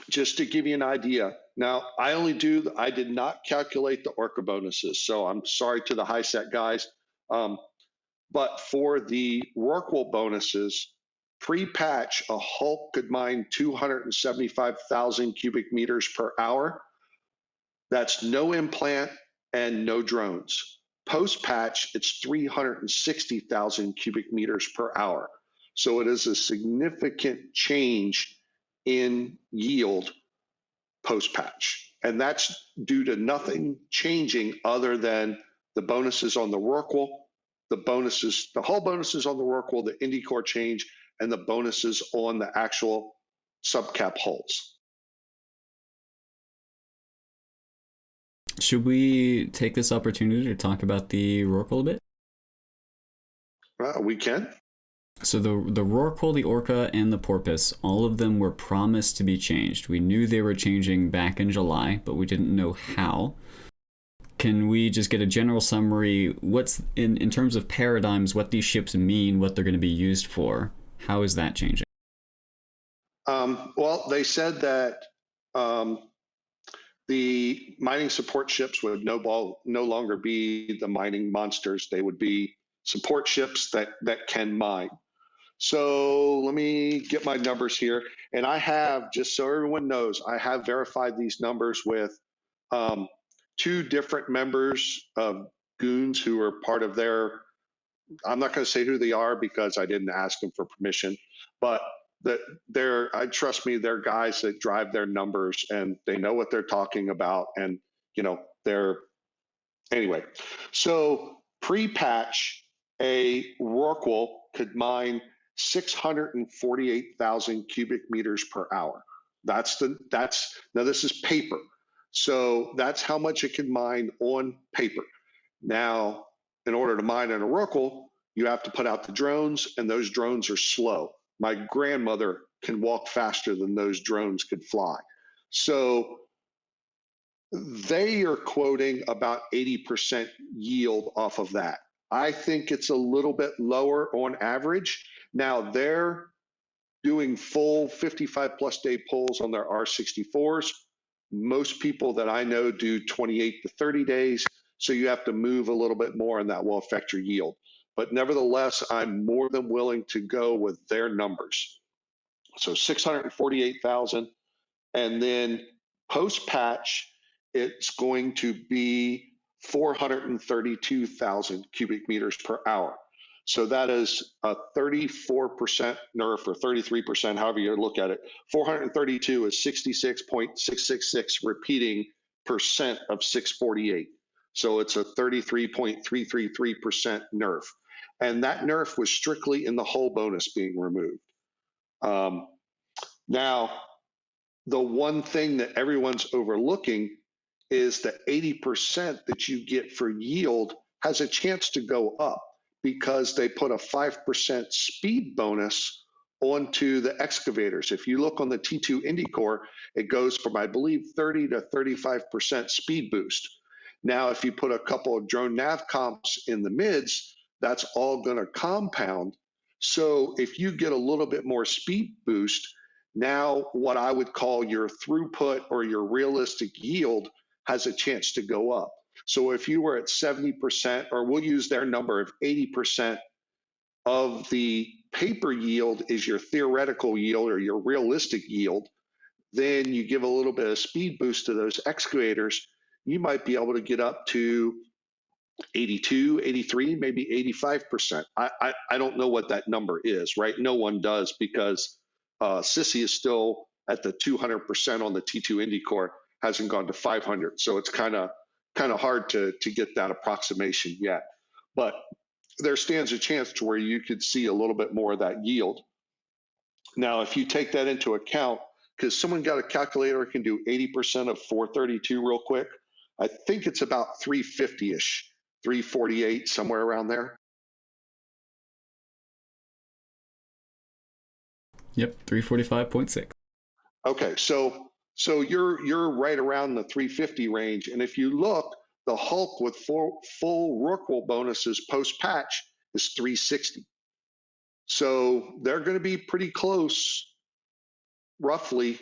just to give you an idea, now I did not calculate the Orca bonuses, so I'm sorry to the HiSec guys. But for the Rorqual bonuses, pre-patch, a Hulk could mine 275,000 cubic meters per hour. That's no implant and no drones. Post-patch, it's 360,000 cubic meters per hour. So it is a significant change in yield post-patch. And that's due to nothing changing other than the bonuses on the Rorqual, the hull bonuses on the Rorqual, the Indy Core change, and the bonuses on the actual subcap hulls. Should we take this opportunity to talk about the Rorqual a bit? We can. So the Rorqual, the Orca, and the Porpoise, all of them were promised to be changed. We knew they were changing back in July, but we didn't know how. Can we just get a general summary? What's in terms of paradigms, what these ships mean, what they're going to be used for? How is that changing? Well, they said that the mining support ships would no longer be the mining monsters. They would be support ships that can mine. So let me get my numbers here. And I have, just so everyone knows, I have verified these numbers with 2 different members of Goons who are part of their, I'm not going to say who they are because I didn't ask them for permission, but trust me, they're guys that drive their numbers and they know what they're talking about. And, anyway. So pre-patch, a Rorqual could mine 648,000 cubic meters per hour. That's now this is paper. So that's how much it can mine on paper. Now, in order to mine in a Oracle, you have to put out the drones, and those drones are slow. My grandmother can walk faster than those drones could fly. So they are quoting about 80% yield off of that. I think it's a little bit lower on average. Now they're doing full 55 plus day pulls on their R64s. Most people that I know do 28 to 30 days. So you have to move a little bit more and that will affect your yield. But nevertheless, I'm more than willing to go with their numbers. So 648,000. And then post patch, it's going to be 432,000 cubic meters per hour. So that is a 34% nerf or 33%, however you look at it. 432 is 66.666 repeating percent of 648. So it's a 33.333% nerf. And that nerf was strictly in the hull bonus being removed. Now, the one thing that everyone's overlooking is the 80% that you get for yield has a chance to go up because they put a 5% speed bonus onto the excavators. If you look on the T2 Indy Core, it goes from, I believe, 30 to 35% speed boost. Now, if you put a couple of drone nav comps in the mids, that's all going to compound. So if you get a little bit more speed boost, now what I would call your throughput or your realistic yield has a chance to go up. So if you were at 70%, or we'll use their number of 80% of the paper yield is your theoretical yield or your realistic yield, then you give a little bit of speed boost to those excavators, you might be able to get up to 82, 83, maybe 85%. I don't know what that number is, right? No one does because Sissy is still at the 200% on the T2 Indy Core, hasn't gone to 500. So it's kind of hard to get that approximation yet. But there stands a chance to where you could see a little bit more of that yield. Now, if you take that into account, because someone got a calculator that can do 80% of 432 real quick, I think it's about 350-ish, 348, somewhere around there. Yep, 345.6. Okay, so you're right around the 350 range, and if you look, the Hulk with full Rorqual bonuses post patch is 360. So they're going to be pretty close, roughly,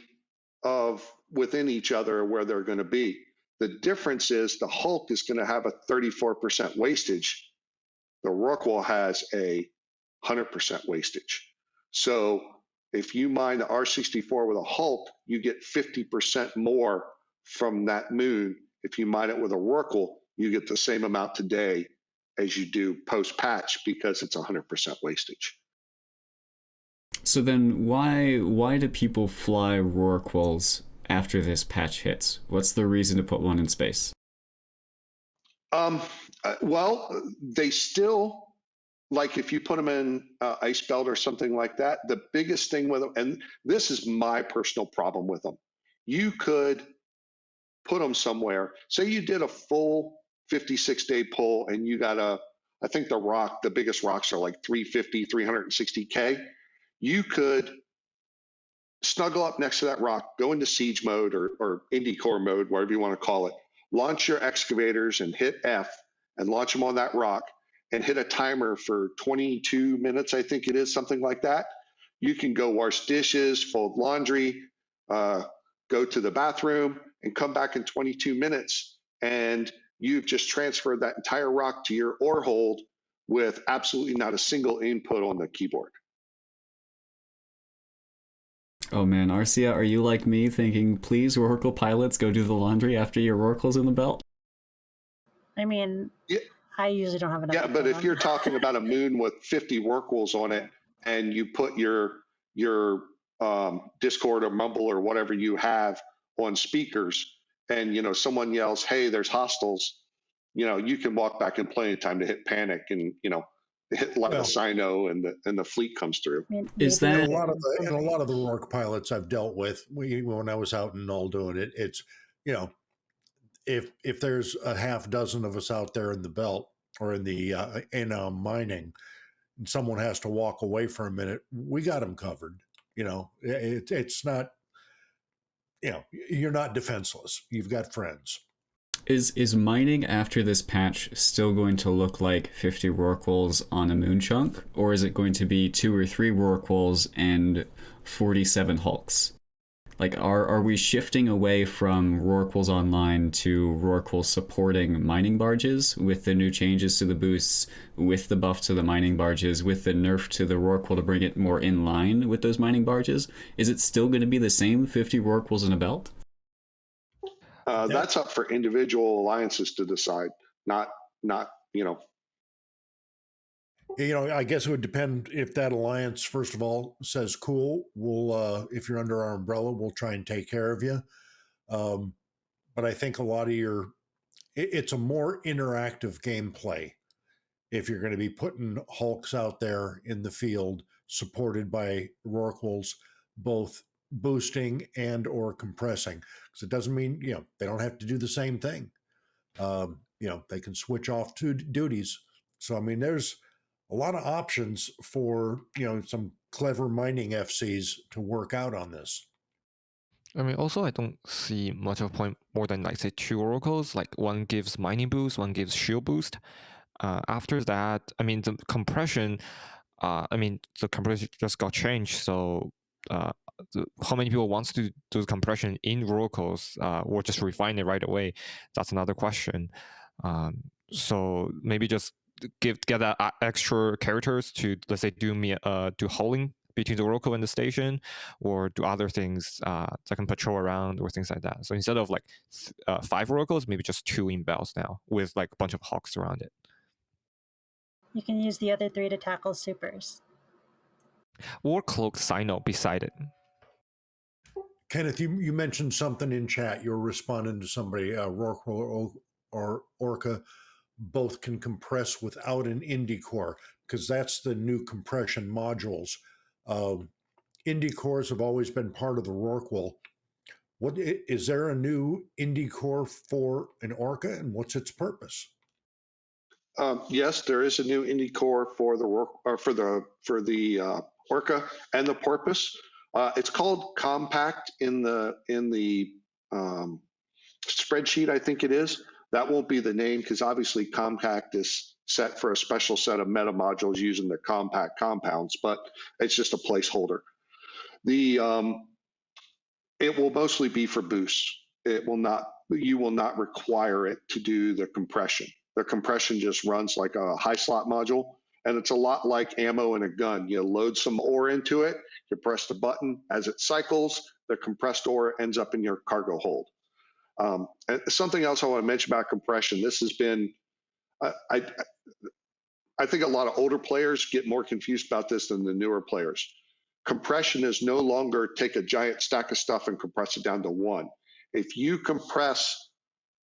of within each other where they're going to be. The difference is the Hulk is going to have a 34% wastage. The Rorqual has a 100% wastage. So if you mine the R64 with a Hulk, you get 50% more from that moon. If you mine it with a Rorqual, you get the same amount today as you do post-patch because it's 100% wastage. So then why do people fly Rorquals after this patch hits? What's the reason to put one in space? Well, they still, like if you put them in ice belt or something like that, the biggest thing with them, and this is my personal problem with them, you could put them somewhere. Say you did a full 56-day pull and you got I think the biggest rocks are like 350, 360K. You could snuggle up next to that rock, go into siege mode or Indy Core mode, whatever you want to call it, launch your excavators and hit F and launch them on that rock and hit a timer for 22 minutes, I think it is, something like that. You can go wash dishes, fold laundry, go to the bathroom and come back in 22 minutes. And you've just transferred that entire rock to your ore hold with absolutely not a single input on the keyboard. Oh man, Arsia, are you like me thinking, please, Rorqual pilots, go do the laundry after your Rorqual's in the belt? I mean, yeah. I usually don't have enough. Yeah, but if you're talking about a moon with 50 Rorquals on it and you put your Discord or Mumble or whatever you have on speakers and, someone yells, hey, there's hostiles, you can walk back in plenty of time to hit panic and, let Well, a Sino and the fleet comes through. I mean, Is maybe that- a lot of the, some and a lot of the things. Rourke pilots I've dealt with when I was out in Null doing it, it's, you know, if there's a half dozen of us out there in the belt or in the mining, and someone has to walk away for a minute, we got them covered. You know, it's not, you know, you're not defenseless. You've got friends. Is mining after this patch still going to look like 50 Rorquals on a moon chunk, or is it going to be 2 or 3 Rorquals and 47 Hulks? Like, are we shifting away from Rorquals Online to Rorquals supporting mining barges with the new changes to the boosts, with the buff to the mining barges, with the nerf to the Rorqual to bring it more in line with those mining barges? Is it still going to be the same 50 Rorquals in a belt? That's up for individual alliances to decide, not you know. You know, I guess it would depend if that alliance, first of all, says, cool, we'll, if you're under our umbrella, we'll try and take care of you. But I think a lot of it's a more interactive gameplay if you're going to be putting Hulks out there in the field supported by Rorquals, both boosting and or compressing. Because it doesn't mean, you know, they don't have to do the same thing. You know, they can switch off to duties. So, I mean, there's a lot of options for, you know, some clever mining FCs to work out on this. I mean, also, I don't see much of a point more than, like, say, 2 oracles. Like, one gives mining boost, one gives shield boost. After that, I mean, the compression just got changed. So, how many people wants to do the compression in oracles or just refine it right away? That's another question. So maybe just get that extra characters to, let's say, do hauling between the oracle and the station, or do other things that can patrol around or things like that. So instead of like 5 oracles, maybe just 2 in bells now with like a bunch of hawks around it. You can use the other 3 to tackle supers. Or cloaked Sino beside it. Kenneth, you mentioned something in chat. You were responding to somebody, Rorqual or Orca, both can compress without an Indie core, because that's the new compression modules. Indie cores have always been part of the Rorqual. What is there a new Indie core for an Orca, and what's its purpose? Yes, there is a new Indie core for the Orca and the Porpoise. It's called Compact in the spreadsheet, I think it is. That won't be the name, because obviously Compact is set for a special set of meta modules using the Compact compounds, but it's just a placeholder. It will mostly be for boosts. You will not require it to do the compression. The compression just runs like a high slot module, and it's a lot like ammo in a gun. You load some ore into it, you press the button, as it cycles, the compressed ore ends up in your cargo hold. And something else I want to mention about compression, this has been, I think a lot of older players get more confused about this than the newer players. Compression is no longer take a giant stack of stuff and compress it down to 1. If you compress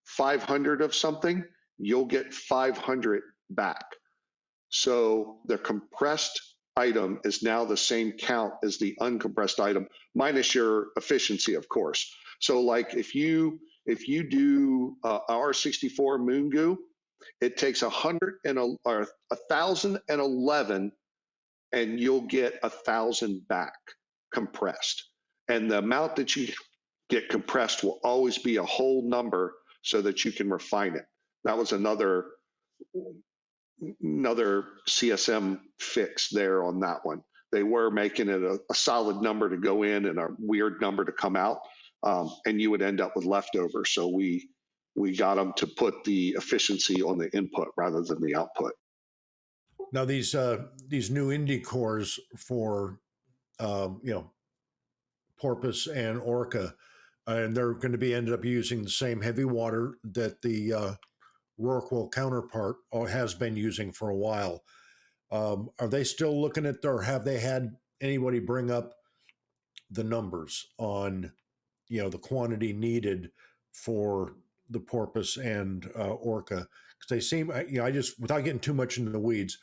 500 of something, you'll get 500 back. So the compressed item is now the same count as the uncompressed item, minus your efficiency, of course. So like if you do R64 Moon Goo, it takes 1,011 and you'll get 1,000 back compressed. And the amount that you get compressed will always be a whole number so that you can refine it. That was another CSM fix there on that one. They were making it a solid number to go in and a weird number to come out, and you would end up with leftovers. So we got them to put the efficiency on the input rather than the output. Now these new Indie cores for Porpoise and Orca, and they're going to be ended up using the same heavy water that the Rorqual counterpart has been using for a while. Are they still looking at, or have they had anybody bring up the numbers on, the quantity needed for the Porpoise and Orca? Because they seem, I just, without getting too much into the weeds,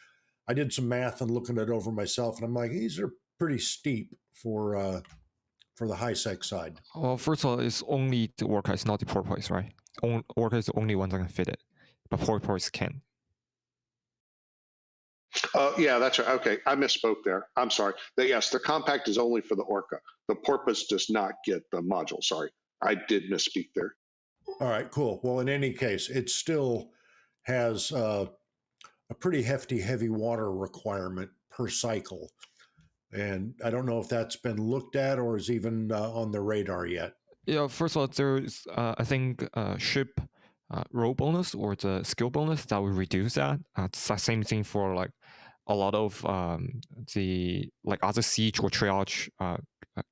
I did some math and looking it over myself, and I'm like, these are pretty steep for the HiSec side. Well, first of all, it's only the Orca, it's not the porpoise, right? Orca is the only one that can fit it, but porpoise can. Yeah, that's right. Okay, I misspoke there. I'm sorry. Yes, the compact is only for the Orca. The porpoise does not get the module. Sorry, I did misspeak there. All right, cool. Well, in any case, it still has a pretty hefty heavy water requirement per cycle. And I don't know if that's been looked at or is even on the radar yet. Yeah, first of all, there's, I think, ship roll bonus or the skill bonus that will reduce that. It's the same thing for like a lot of the like other siege or triage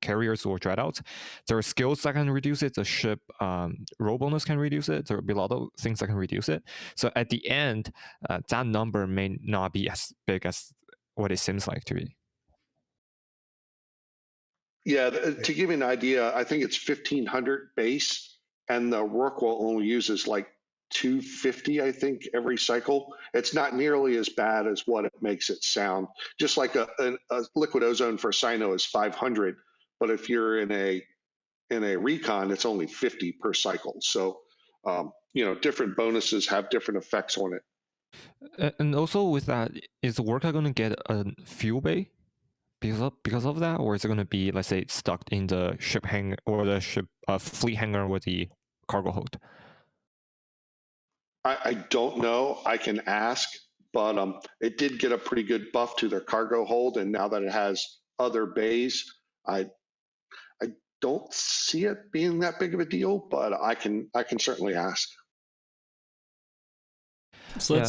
carriers or dreadouts. There are skills that can reduce it. The ship roll bonus can reduce it. There will be a lot of things that can reduce it. So at the end, that number may not be as big as what it seems like to be. Yeah, to give you an idea, I think it's 1,500 base, and the Rorqual only uses like 250, I think, every cycle. It's not nearly as bad as what it makes it sound. Just like a liquid ozone for Sino is 500, but if you're in a recon, it's only 50 per cycle. So, different bonuses have different effects on it. And also with that, is the Orca going to get a fuel bay because of that, or is it going to be, let's say, stuck in the ship hangar or the ship fleet hangar with the cargo hold? I don't know. I can ask, but it did get a pretty good buff to their cargo hold, and now that it has other bays, I don't see it being that big of a deal. But I can certainly ask. So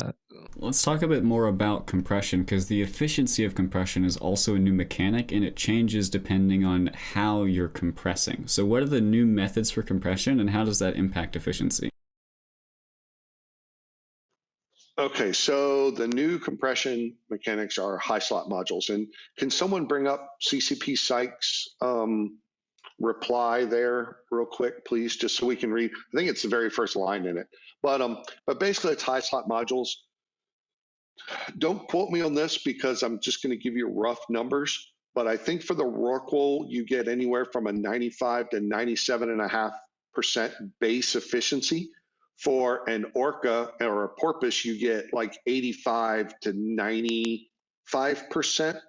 let's talk a bit more about compression, because the efficiency of compression is also a new mechanic and it changes depending on how you're compressing. So what are the new methods for compression and how does that impact efficiency? Okay, so the new compression mechanics are high slot modules. And can someone bring up CCP Sykes' reply there real quick, please, just so we can read? I think it's the very first line in it. But basically, it's high slot modules. Don't quote me on this because I'm just going to give you rough numbers. But I think for the Rorqual, you get anywhere from a 95 to 97.5% base efficiency. For an Orca or a Porpoise, you get like 85 to 95%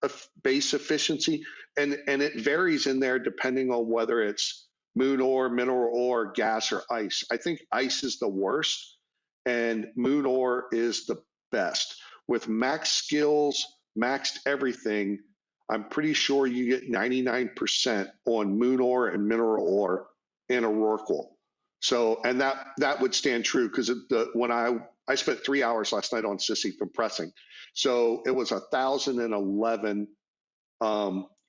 of base efficiency. And it varies in there depending on whether it's moon ore, mineral ore, gas, or ice. I think ice is the worst and moon ore is the best. With max skills, maxed everything, I'm pretty sure you get 99% on moon ore and mineral ore in a Rorqual. So, and that would stand true because when I spent 3 hours last night on Sissy compressing, so it was 1,011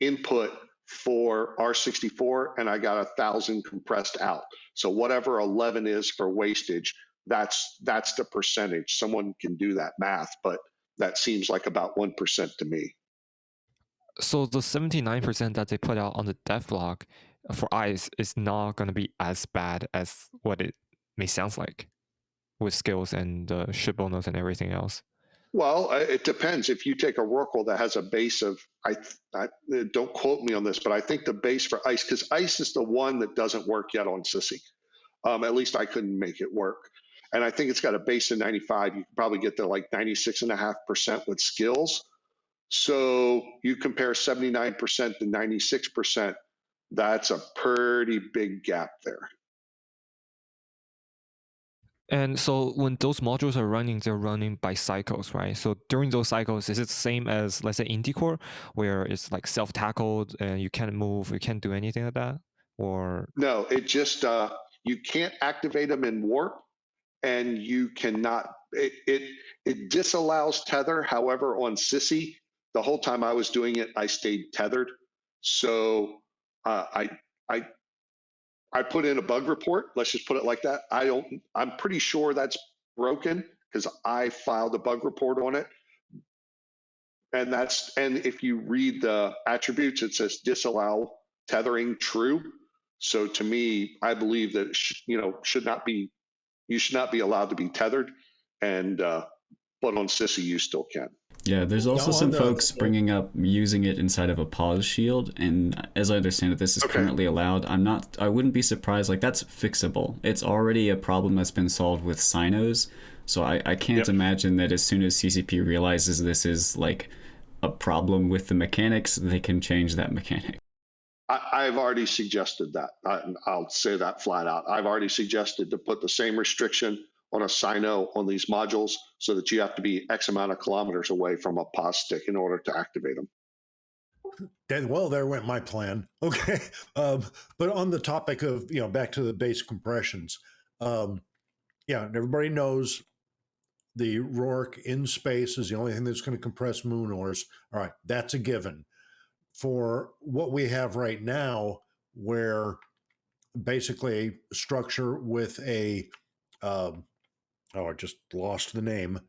input for R64, and I got 1,000 compressed out. So whatever 11 is for wastage, that's the percentage. Someone can do that math, but that seems like about 1% to me. So the 79% that they put out on the dev log for ice is not going to be as bad as what it may sound like with skills and ship bonus and everything else. Well, it depends. If you take a Rorqual that has a base of, I don't quote me on this, but I think the base for ice, because ice is the one that doesn't work yet on Sissy. At least I couldn't make it work. And I think it's got a base of 95. You can probably get to like 96.5% with skills. So you compare 79% to 96%, that's a pretty big gap there. And so when those modules are running, they're running by cycles, right? So during those cycles, is it the same as, let's say, Inti-Core, where it's like self-tackled and you can't move, you can't do anything like that? Or no, it just, you can't activate them in warp, and you cannot, it disallows tether. However, on Sissy, the whole time I was doing it, I stayed tethered. So I put in a bug report. Let's just put it like that. I'm pretty sure that's broken because I filed a bug report on it. And if you read the attributes, it says disallow tethering true. So to me, I believe that you should not be allowed to be tethered, but on Sissy you still can. Yeah, there's also some folks bringing up using it inside of a pause shield, and as I understand it, this is currently allowed. I wouldn't be surprised, like that's fixable. It's already a problem that's been solved with Sinos, so I can't imagine that as soon as CCP realizes this is like a problem with the mechanics, they can change that mechanic. I've already suggested that. I'll say that flat out. I've already suggested to put the same restriction on a Sino on these modules so that you have to be X amount of kilometers away from a pause stick in order to activate them. Well, there went my plan. Okay. But on the topic of, back to the base compressions, and everybody knows the Rourke in space is the only thing that's going to compress moon ores. All right, that's a given. For what we have right now, where basically a structure with a, I just lost the name,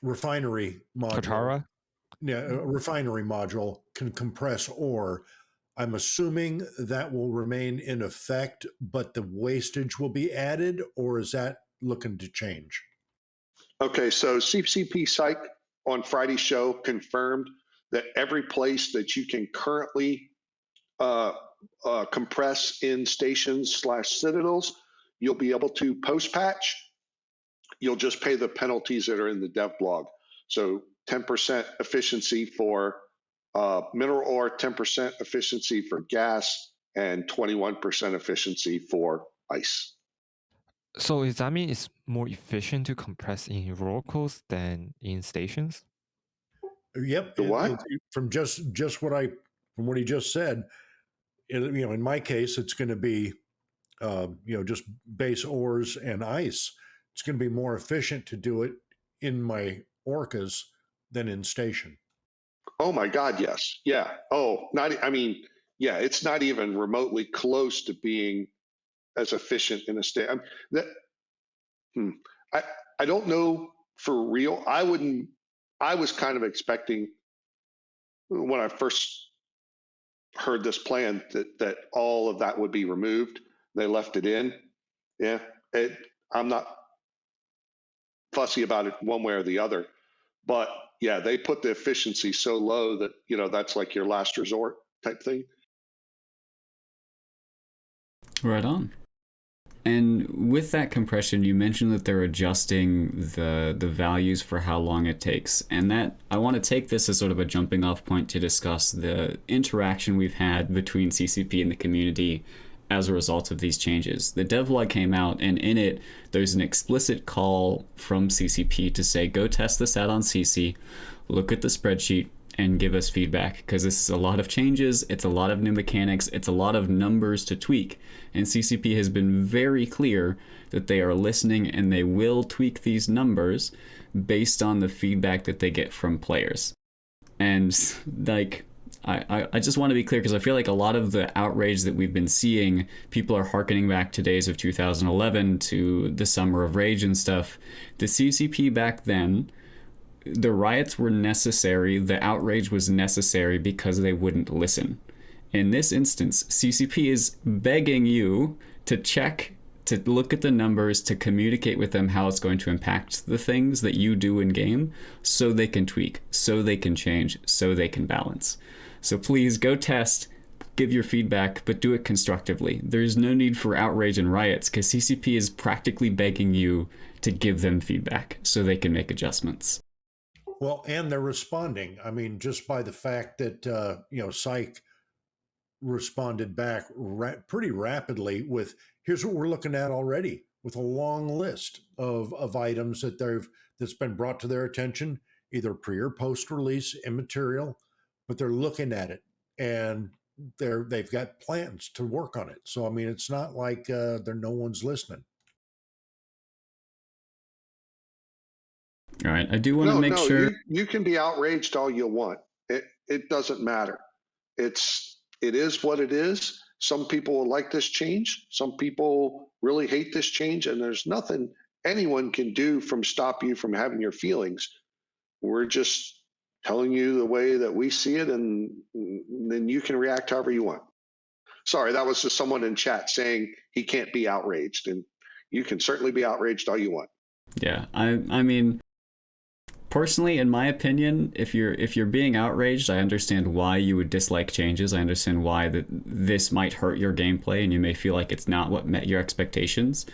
refinery module. Katara? Yeah, a refinery module can compress ore. I'm assuming that will remain in effect, but the wastage will be added, or is that looking to change? Okay, so CCP Psych on Friday's show confirmed that every place that you can currently compress in stations/citadels, you'll be able to post-patch. You'll just pay the penalties that are in the dev blog. So 10% efficiency for mineral ore, 10% efficiency for gas, and 21% efficiency for ice. So does that mean it's more efficient to compress in locals than in stations? Yep. The what? From what he just said, in my case, it's going to be, just base ores and ice. It's going to be more efficient to do it in my orcas than in station. Oh my God, yes. Yeah. It's not even remotely close to being as efficient in a state. I don't know for real. I was kind of expecting when I first heard this plan that all of that would be removed. They left it in. Yeah. I'm not fussy about it one way or the other, but yeah, they put the efficiency so low that, that's like your last resort type thing. Right on. And with that compression, you mentioned that they're adjusting the values for how long it takes. And that I want to take this as sort of a jumping off point to discuss the interaction we've had between CCP and the community as a result of these changes. The devlog came out, and in it, there's an explicit call from CCP to say, go test this out on CC, look at the spreadsheet, and give us feedback, because this is a lot of changes, it's a lot of new mechanics, it's a lot of numbers to tweak, and CCP has been very clear that they are listening and they will tweak these numbers based on the feedback that they get from players. And like, I just want to be clear, because I feel like a lot of the outrage that we've been seeing, people are hearkening back to days of 2011 to the Summer of Rage and stuff. The CCP back then, the riots were necessary, the outrage was necessary because they wouldn't listen. In this instance, CCP is begging you to check, to look at the numbers, to communicate with them how it's going to impact the things that you do in game, so they can tweak, so they can change, so they can balance. So please go test, give your feedback, but do it constructively. There's no need for outrage and riots, because CCP is practically begging you to give them feedback so they can make adjustments. Well, and they're responding. I mean, just by the fact that, Psych responded back pretty rapidly with, here's what we're looking at already, with a long list of items that's been brought to their attention, either pre or post release, immaterial, but they're looking at it and they've got plans to work on it. So, I mean, it's not like no one's listening. All right, I do want to make sure. You can be outraged all you want. It doesn't matter. It is what it is. Some people will like this change. Some people really hate this change, and there's nothing anyone can do from stop you from having your feelings. We're just telling you the way that we see it, and then you can react however you want. Sorry, that was just someone in chat saying he can't be outraged, and you can certainly be outraged all you want. Yeah, I mean, Personally, in my opinion, if you're being outraged, I understand why you would dislike changes. I understand why this might hurt your gameplay and you may feel like it's not what met your expectations.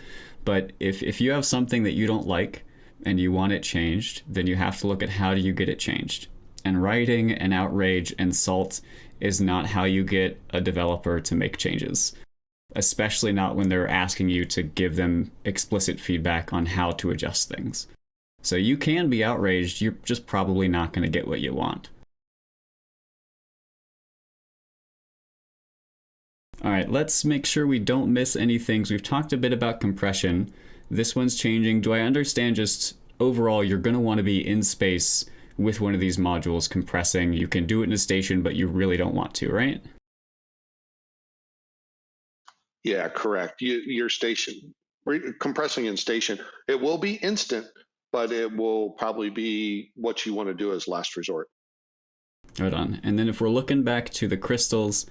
But if you have something that you don't like and you want it changed, then you have to look at how do you get it changed. And writing and outrage and salt is not how you get a developer to make changes, especially not when they're asking you to give them explicit feedback on how to adjust things. So you can be outraged, you're just probably not going to get what you want. All right, let's make sure we don't miss any things. We've talked a bit about compression. This one's changing. Do I understand just overall you're going to want to be in space with one of these modules compressing? You can do it in a station, but you really don't want to, right? Yeah, correct. Your station, compressing in station, it will be instant, but it will probably be what you want to do as last resort. Right on. And then if we're looking back to the crystals,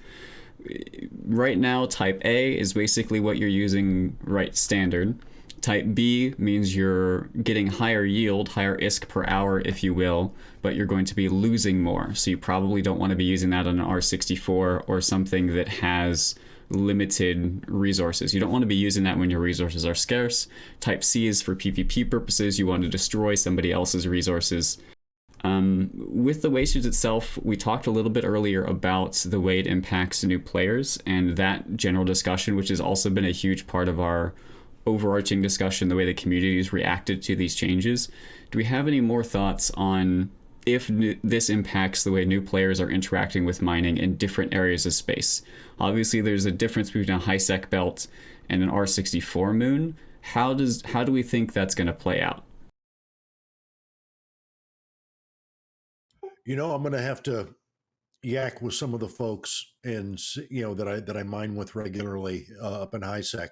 right now type A is basically what you're using right standard. Type B means you're getting higher yield, higher ISK per hour, if you will, but you're going to be losing more. So you probably don't want to be using that on an R64 or something that has limited resources. You don't want to be using that when your resources are scarce. Type C is for PvP purposes. You want to destroy somebody else's resources. With the wastelands itself, we talked a little bit earlier about the way it impacts new players and that general discussion, which has also been a huge part of our overarching discussion, the way the community has reacted to these changes. Do we have any more thoughts on if this impacts the way new players are interacting with mining in different areas of space? Obviously, there's a difference between a HiSec belt and an R64 moon. How do we think that's going to play out? You know, I'm going to have to yak with some of the folks and that I mine with regularly up in HiSec,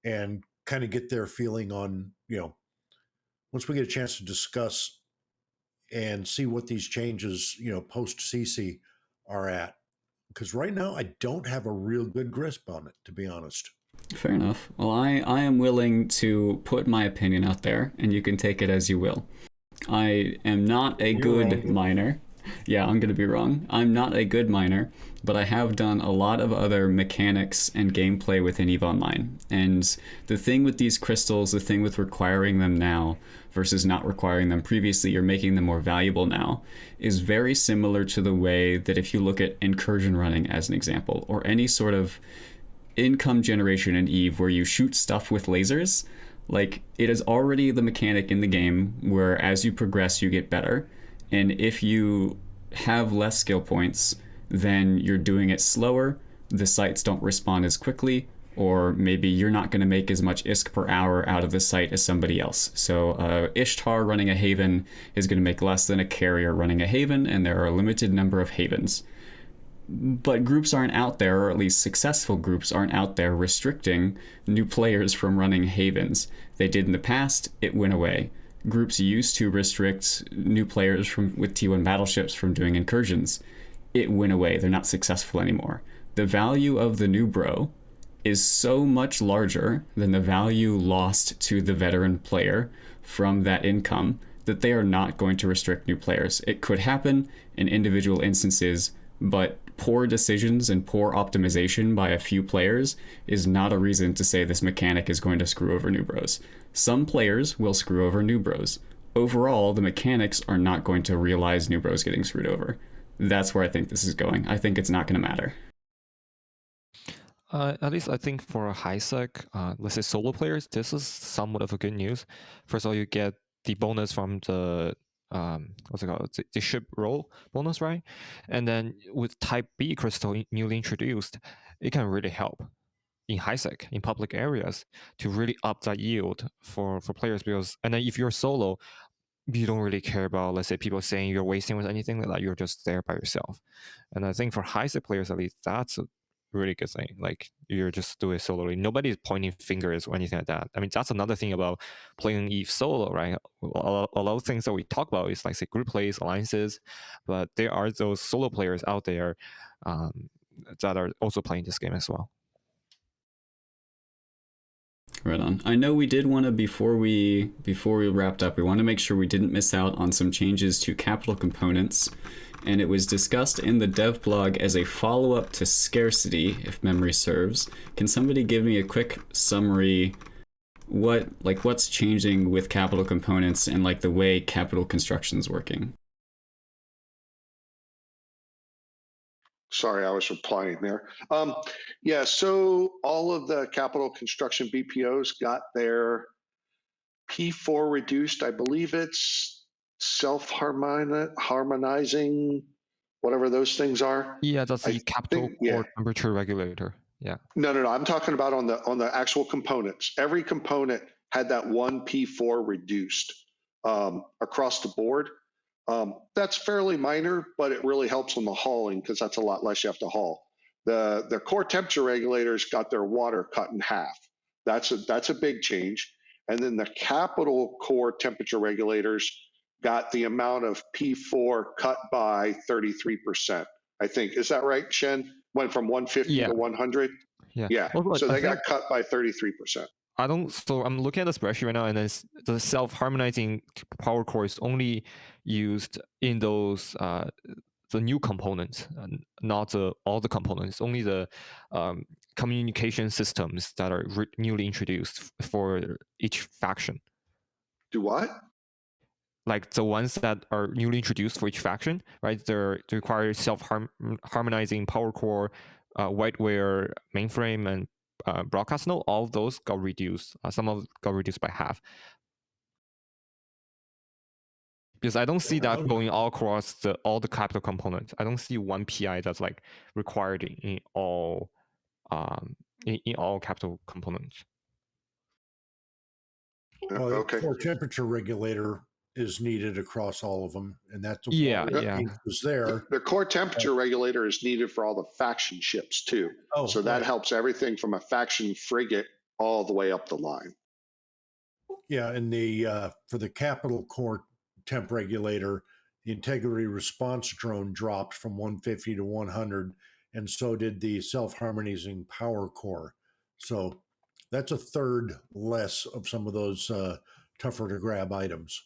and kind of get their feeling on once we get a chance to discuss and see what these changes post CC are at. Because right now I don't have a real good grasp on it, to be honest. Fair enough. Well, I am willing to put my opinion out there, and you can take it as you will. I am not a good miner. Yeah, I'm going to be wrong. I'm not a good miner, but I have done a lot of other mechanics and gameplay within EVE Online. And the thing with these crystals, the thing with requiring them now versus not requiring them previously or making them more valuable now, is very similar to the way that if you look at incursion running as an example, or any sort of income generation in EVE where you shoot stuff with lasers, like it is already the mechanic in the game where as you progress you get better. And if you have less skill points, then you're doing it slower, the sites don't respond as quickly, or maybe you're not going to make as much ISK per hour out of the site as somebody else. So Ishtar running a haven is going to make less than a carrier running a haven, and there are a limited number of havens. But groups aren't out there, or at least successful groups aren't out there restricting new players from running havens. They did in the past, it went away. Groups used to restrict new players with T1 battleships from doing incursions. It went away. They're not successful anymore. The value of the new bro is so much larger than the value lost to the veteran player from that income that they are not going to restrict new players. It could happen in individual instances, but poor decisions and poor optimization by a few players is not a reason to say this mechanic is going to screw over new bros. Some players will screw over new bros. Overall, the mechanics are not going to realize new bros getting screwed over. That's where I think this is going. I think it's not going to matter. At least I think for a HiSec, let's say solo players, this is somewhat of a good news. First of all, you get the bonus from the what's it called? The ship roll bonus, right? And then with Type B crystal newly introduced, it can really help in HiSec, in public areas, to really up that yield for players. Because, and then if you're solo, you don't really care about, let's say, people saying you're wasting with anything like that. You're just there by yourself. And I think for HiSec players, at least, that's a really good thing. Like, you're just doing it solely. Nobody's pointing fingers or anything like that. I mean, that's another thing about playing EVE solo, right? A lot of things that we talk about is like, say, group plays, alliances, but there are those solo players out there that are also playing this game as well. Right on. I know we did want to, before we wrapped up, we want to make sure we didn't miss out on some changes to capital components, and it was discussed in the dev blog as a follow-up to scarcity, if memory serves. Can somebody give me a quick summary? What's changing with capital components and like the way capital construction's working? Sorry, I was replying there. Yeah, so all of the capital construction BPOs got their P4 reduced. I believe it's self-harmonizing, whatever those things are. Yeah, that's the capital core temperature regulator. Yeah. No. I'm talking about on the actual components. Every component had that one P4 reduced across the board. That's fairly minor, but it really helps on the hauling because that's a lot less you have to haul. The core temperature regulators got their water cut in half. That's a big change. And then the capital core temperature regulators got the amount of P4 cut by 33%. I think, is that right, Shen? Went from 150 to 100. Yeah. Well, so they got cut by 33%. So I'm looking at the spreadsheet right now, and it's the self-harmonizing power core is only used in those the new components, not all the components. Only the communication systems that are newly introduced for each faction. Do what? Like the ones that are newly introduced for each faction, right? They require self-harmonizing power core, whiteware mainframe, and broadcast node. All of those got reduced. Some of them got reduced by half. Because I don't see that going all across all the capital components. I don't see one PI that's like required in all capital components. Well, the core temperature regulator is needed across all of them, and that's was there. The core temperature regulator is needed for all the faction ships too. So that helps everything from a faction frigate all the way up the line. Yeah, and the for the capital core temp regulator, the integrity response drone dropped from 150 to 100, and so did the self-harmonizing power core. So that's a third less of some of those tougher to grab items.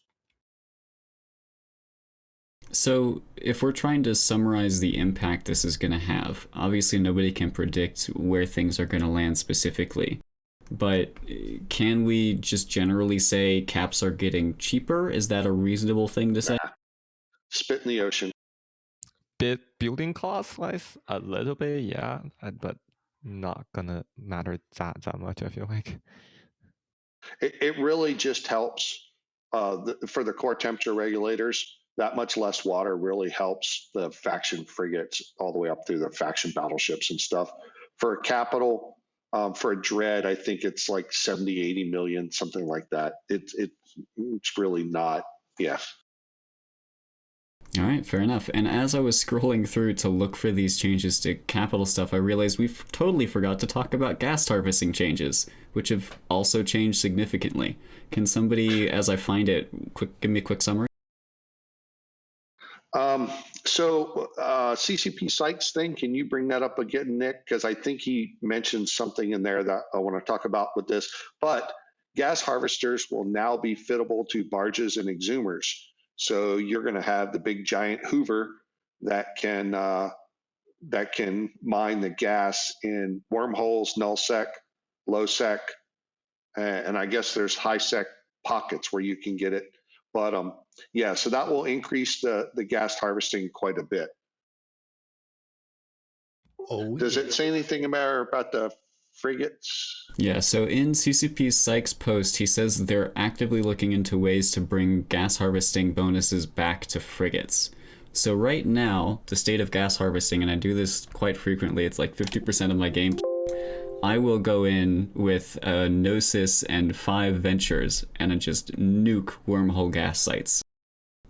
So if we're trying to summarize the impact this is going to have, obviously nobody can predict where things are going to land specifically. But can we just generally say caps are getting cheaper? Is that a reasonable thing to say? Spit in the ocean. Building cost wise, a little bit, yeah, but not gonna matter that much. I feel like it really just helps for the core temperature regulators. That much less water really helps the faction frigates all the way up through the faction battleships and stuff. For a capital. For a dread, I think it's like 70, 80 million, something like that. It's really not, yeah. All right, fair enough. And as I was scrolling through to look for these changes to capital stuff, I realized we've totally forgot to talk about gas harvesting changes, which have also changed significantly. Can somebody, as I find it, give me a quick summary? CCP sites thing, can you bring that up again, Nick? Because I think he mentioned something in there that I want to talk about with this. But gas harvesters will now be fittable to barges and exhumers. So you're going to have the big giant Hoover that can mine the gas in wormholes, nullsec, lowsec, and I guess there's HiSec pockets where you can get it. But yeah, so that will increase the gas harvesting quite a bit. Does it say anything about the frigates? Yeah, so in CCP Sykes' post, he says they're actively looking into ways to bring gas harvesting bonuses back to frigates. So right now, the state of gas harvesting, and I do this quite frequently, it's like 50% of my game, I will go in with a Gnosis and 5 Ventures and I just nuke wormhole gas sites.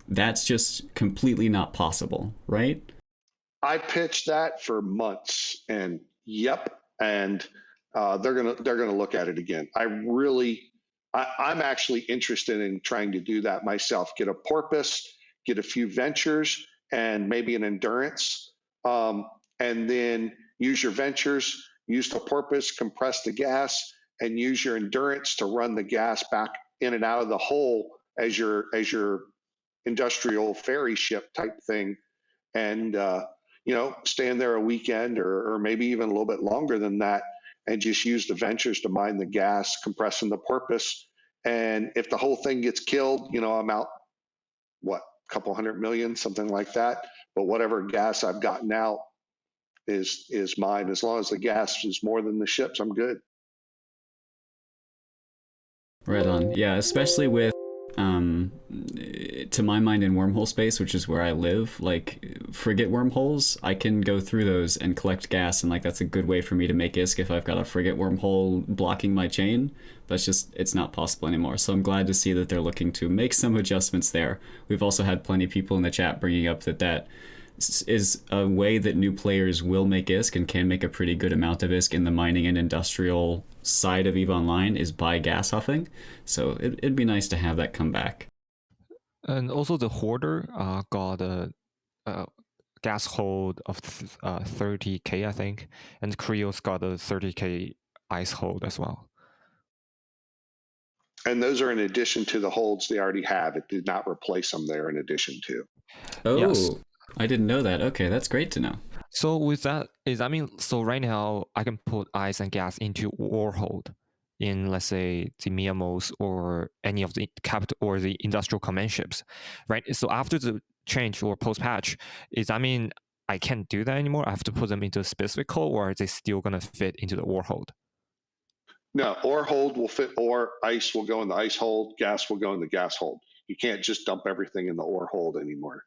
That's just completely not possible, right? I pitched that for months, and yep, and they're gonna look at it again. I'm actually interested in trying to do that myself. Get a porpoise, get a few ventures, and maybe an endurance, and then use your ventures, use the porpoise, compress the gas, and use your endurance to run the gas back in and out of the hole as your industrial ferry ship type thing, and stand there a weekend or maybe even a little bit longer than that, and just use the ventures to mine the gas, compressing the porpoise. And if the whole thing gets killed, I'm out, what, a couple 100 million, something like that. But whatever gas I've gotten out is mine. As long as the gas is more than the ships, I'm good. Right on. Yeah, especially with, to my mind, in wormhole space, which is where I live, like, frigate wormholes, I can go through those and collect gas, and, like, that's a good way for me to make ISK if I've got a frigate wormhole blocking my chain, but it's not possible anymore. So I'm glad to see that they're looking to make some adjustments there. We've also had plenty of people in the chat bringing up that is a way that new players will make ISK and can make a pretty good amount of ISK in the mining and industrial side of EVE Online is by gas huffing. So it'd be nice to have that come back. And also the Hoarder got a gas hold of 30k, I think, and Creo's got a 30k ice hold as well. And those are in addition to the holds they already have. It did not replace them. They're in addition to. Oh, yes. I didn't know that. Okay, that's great to know. So with that, so right now I can put ice and gas into Warhold in, let's say, the Miamos or any of the capital or the industrial command ships, right? So after the change or post-patch, I can't do that anymore? I have to put them into a specific hold, or are they still going to fit into the Warhold? No, ore hold will fit ore, ice will go in the ice hold, gas will go in the gas hold. You can't just dump everything in the ore hold anymore.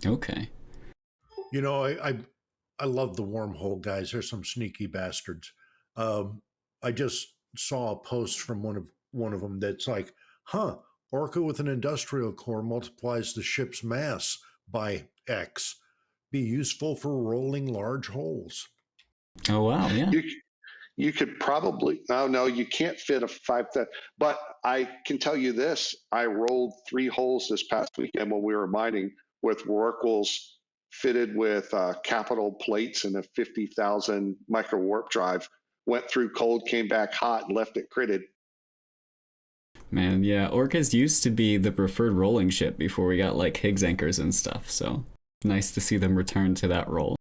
Okay. I love the wormhole guys. They're some sneaky bastards. I just saw a post from one of them that's like, Orca with an industrial core multiplies the ship's mass by X. Be useful for rolling large holes. Oh, wow, yeah. You could probably, no, you can't fit a 5,000, but I can tell you this, I rolled 3 holes this past weekend when we were mining with Rorquals fitted with capital plates and a 50,000 micro warp drive, went through cold, came back hot, and left it critted. Man, yeah, Orcas used to be the preferred rolling ship before we got like Higgs anchors and stuff, so nice to see them return to that role.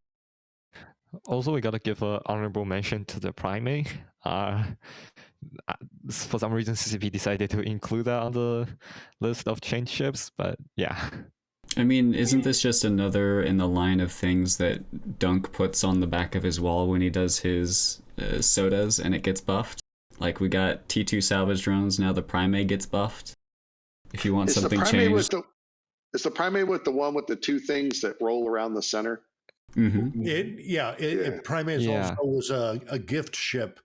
Also, we gotta give an honorable mention to the Primate. For some reason, CCP decided to include that on the list of change ships, but yeah. I mean, isn't this just another in the line of things that Dunk puts on the back of his wall when he does his sodas and it gets buffed? Like, we got T2 salvage drones, now the Primate gets buffed. If you want something changed. Is the Primate with the one with the 2 things that roll around the center? Mm-hmm. Primate also was a gift ship.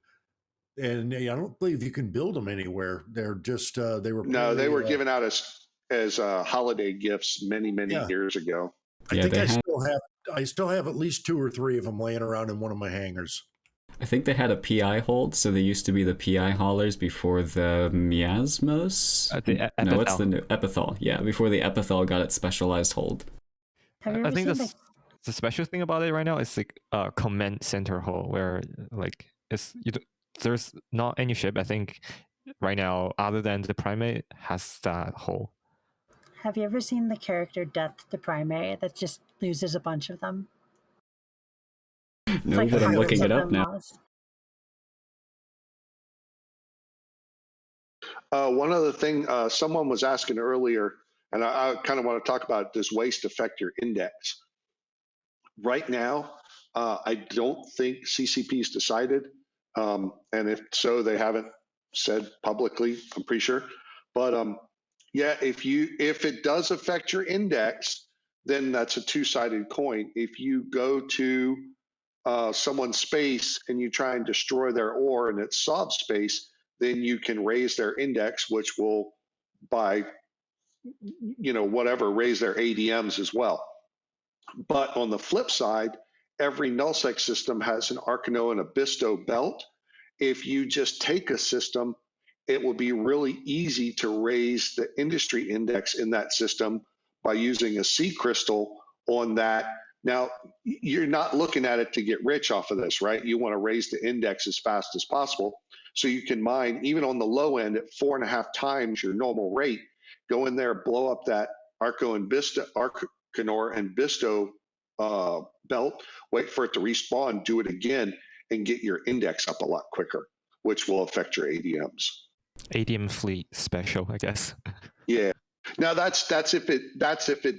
And I don't believe you can build them anywhere. They're just, they were given out as holiday gifts many years ago. I still have at least 2 or 3 of them laying around in one of my hangars. I think they had a PI hold, so they used to be the PI haulers before the miasmos. No, it's the new epithal. Yeah, before the epithal got its specialized hold. I think the special thing about it right now is like a command center hole where like there's not any ship, I think, right now, other than the Primate, has that hole. Have you ever seen the character Death to Primate that just loses a bunch of them? No, but I'm looking it up now. One other thing, someone was asking earlier, and I kind of want to talk about, does waste affect your index? Right now, I don't think CCP's decided. And if so, they haven't said publicly, I'm pretty sure. But yeah, if it does affect your index, then that's a 2-sided coin. If you go to someone's space and you try and destroy their ore and it's sob space, then you can raise their index, which will, by raise their ADMs as well. But on the flip side, every nullsec system has an Arcano and a Bisto belt. If you just take a system, it will be really easy to raise the industry index in that system by using a sea crystal on that Now, you're not looking at it to get rich off of this, right? You want to raise the index as fast as possible. So you can mine even on the low end at 4.5 times your normal rate. Go in there, blow up that Arcanor and Bisto belt, wait for it to respawn, do it again, and get your index up a lot quicker, which will affect your ADMs. ADM fleet special, I guess. Yeah. Now that's if it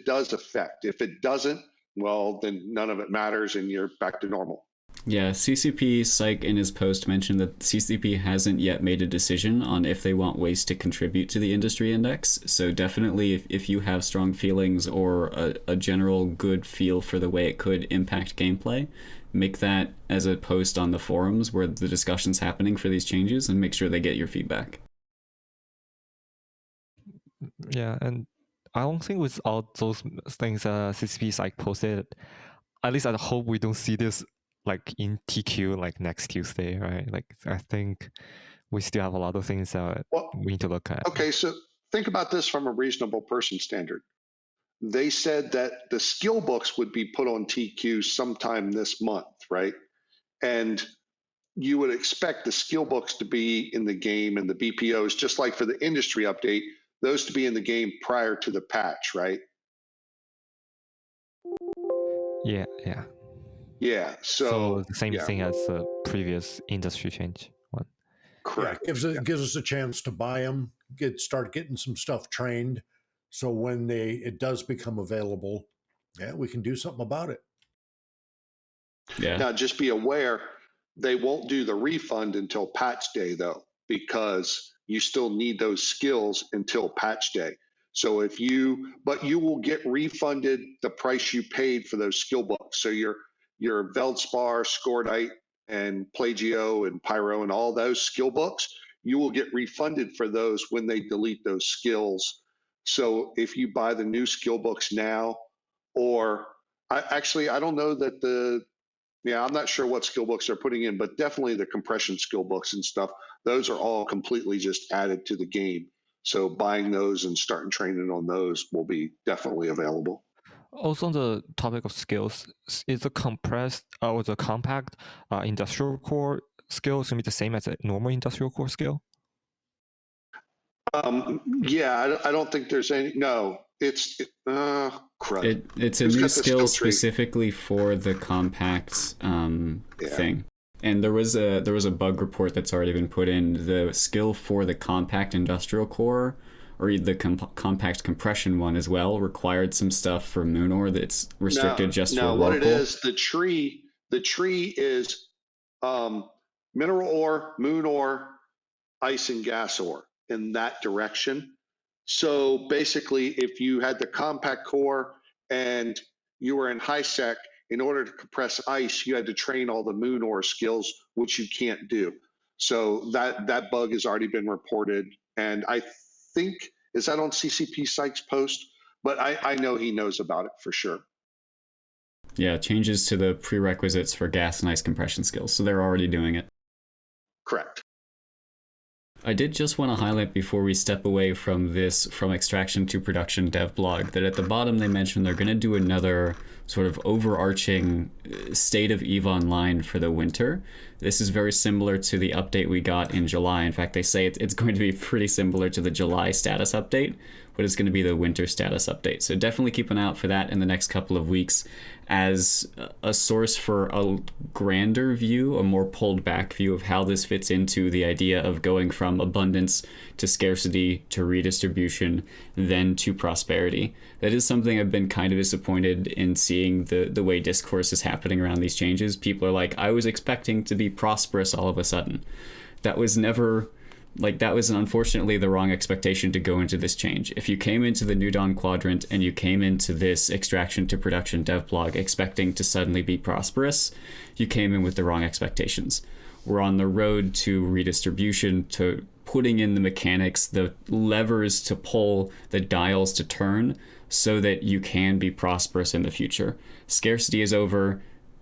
does affect. If it doesn't, well, then none of it matters and you're back to normal. Yeah, CCP Psych in his post mentioned that CCP hasn't yet made a decision on if they want waste to contribute to the industry index. So definitely if you have strong feelings or a general good feel for the way it could impact gameplay, make that as a post on the forums where the discussion's happening for these changes and make sure they get your feedback. Yeah, and I don't think with all those things CCP Psych posted, at least I hope we don't see this like in TQ like next Tuesday, right? Like I think we still have a lot of things we need to look at. Okay, so think about this from a reasonable person standard. They said that the skill books would be put on TQ sometime this month, right? And you would expect the skill books to be in the game and the BPOs, just like for the industry update, those to be in the game prior to the patch, right? Yeah. Yeah, so the same thing as the previous industry change one. Correct. Yeah, gives us a chance to buy them, start getting some stuff trained, so when it does become available, we can do something about it. Yeah. Now, just be aware, they won't do the refund until patch day, though, because you still need those skills until patch day. So but you will get refunded the price you paid for those skill books. So your Veldspar, Scordite, and Plagio, and Pyro, and all those skill books, you will get refunded for those when they delete those skills. So if you buy the new skill books now, or I don't know that I'm not sure what skill books they're putting in, but definitely the compression skill books and stuff, those are all completely just added to the game. So buying those and starting training on those will be definitely available. Also on the topic of skills, is the compressed or the compact industrial core skill going to be the same as a normal industrial core skill? I don't think there's any. No, it's crud. It's a new skill specifically for the compact thing. And there was a bug report that's already been put in. The skill for the compact industrial core, or the compact compression one as well, required some stuff for Moonor that's restricted just for local. No, what it is, the tree is mineral ore, moon ore, ice and gas ore in that direction. So basically, if you had the compact core and you were in HiSec, in order to compress ice, you had to train all the moon ore skills, which you can't do. So that bug has already been reported, and I think, is that on CCP Psych's post? But I know he knows about it for sure. Yeah, changes to the prerequisites for gas and ice compression skills, so they're already doing it. Correct. I did just want to highlight before we step away from this From Extraction to Production dev blog that at the bottom they mentioned they're going to do another sort of overarching State of EVE Online for the winter. This is very similar to the update we got in July. In fact, they say it's going to be pretty similar to the July status update, but it's going to be the winter status update. So definitely keep an eye out for that in the next couple of weeks as a source for a grander view, a more pulled back view of how this fits into the idea of going from abundance to scarcity to redistribution, then to prosperity. That is something I've been kind of disappointed in seeing the way discourse is happening around these changes. People are like, I was expecting to be prosperous all of a sudden. That was never... that was unfortunately the wrong expectation to go into this change. If you came into the New Dawn Quadrant and you came into this Extraction to Production dev blog expecting to suddenly be prosperous, you came in with the wrong expectations. We're on the road to redistribution, to putting in the mechanics, the levers to pull, the dials to turn, so that you can be prosperous in the future. Scarcity is over.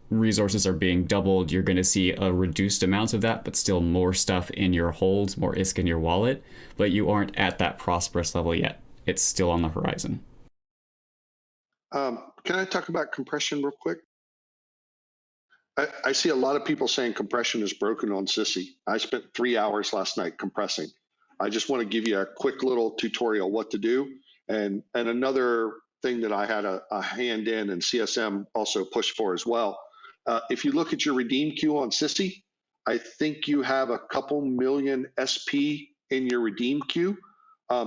Resources are being doubled. You're going to see a reduced amount of that, but still more stuff in your holds, more ISK in your wallet, but you aren't at that prosperous level yet. It's still on the horizon. Can I talk about compression real quick? I see a lot of people saying compression is broken on Sissy. I spent 3 hours last night compressing. I just want to give you a quick little tutorial what to do. And another thing that I had a hand in and CSM also pushed for as well. If you look at your redeem queue on Sissy, I think you have a couple million SP in your redeem queue,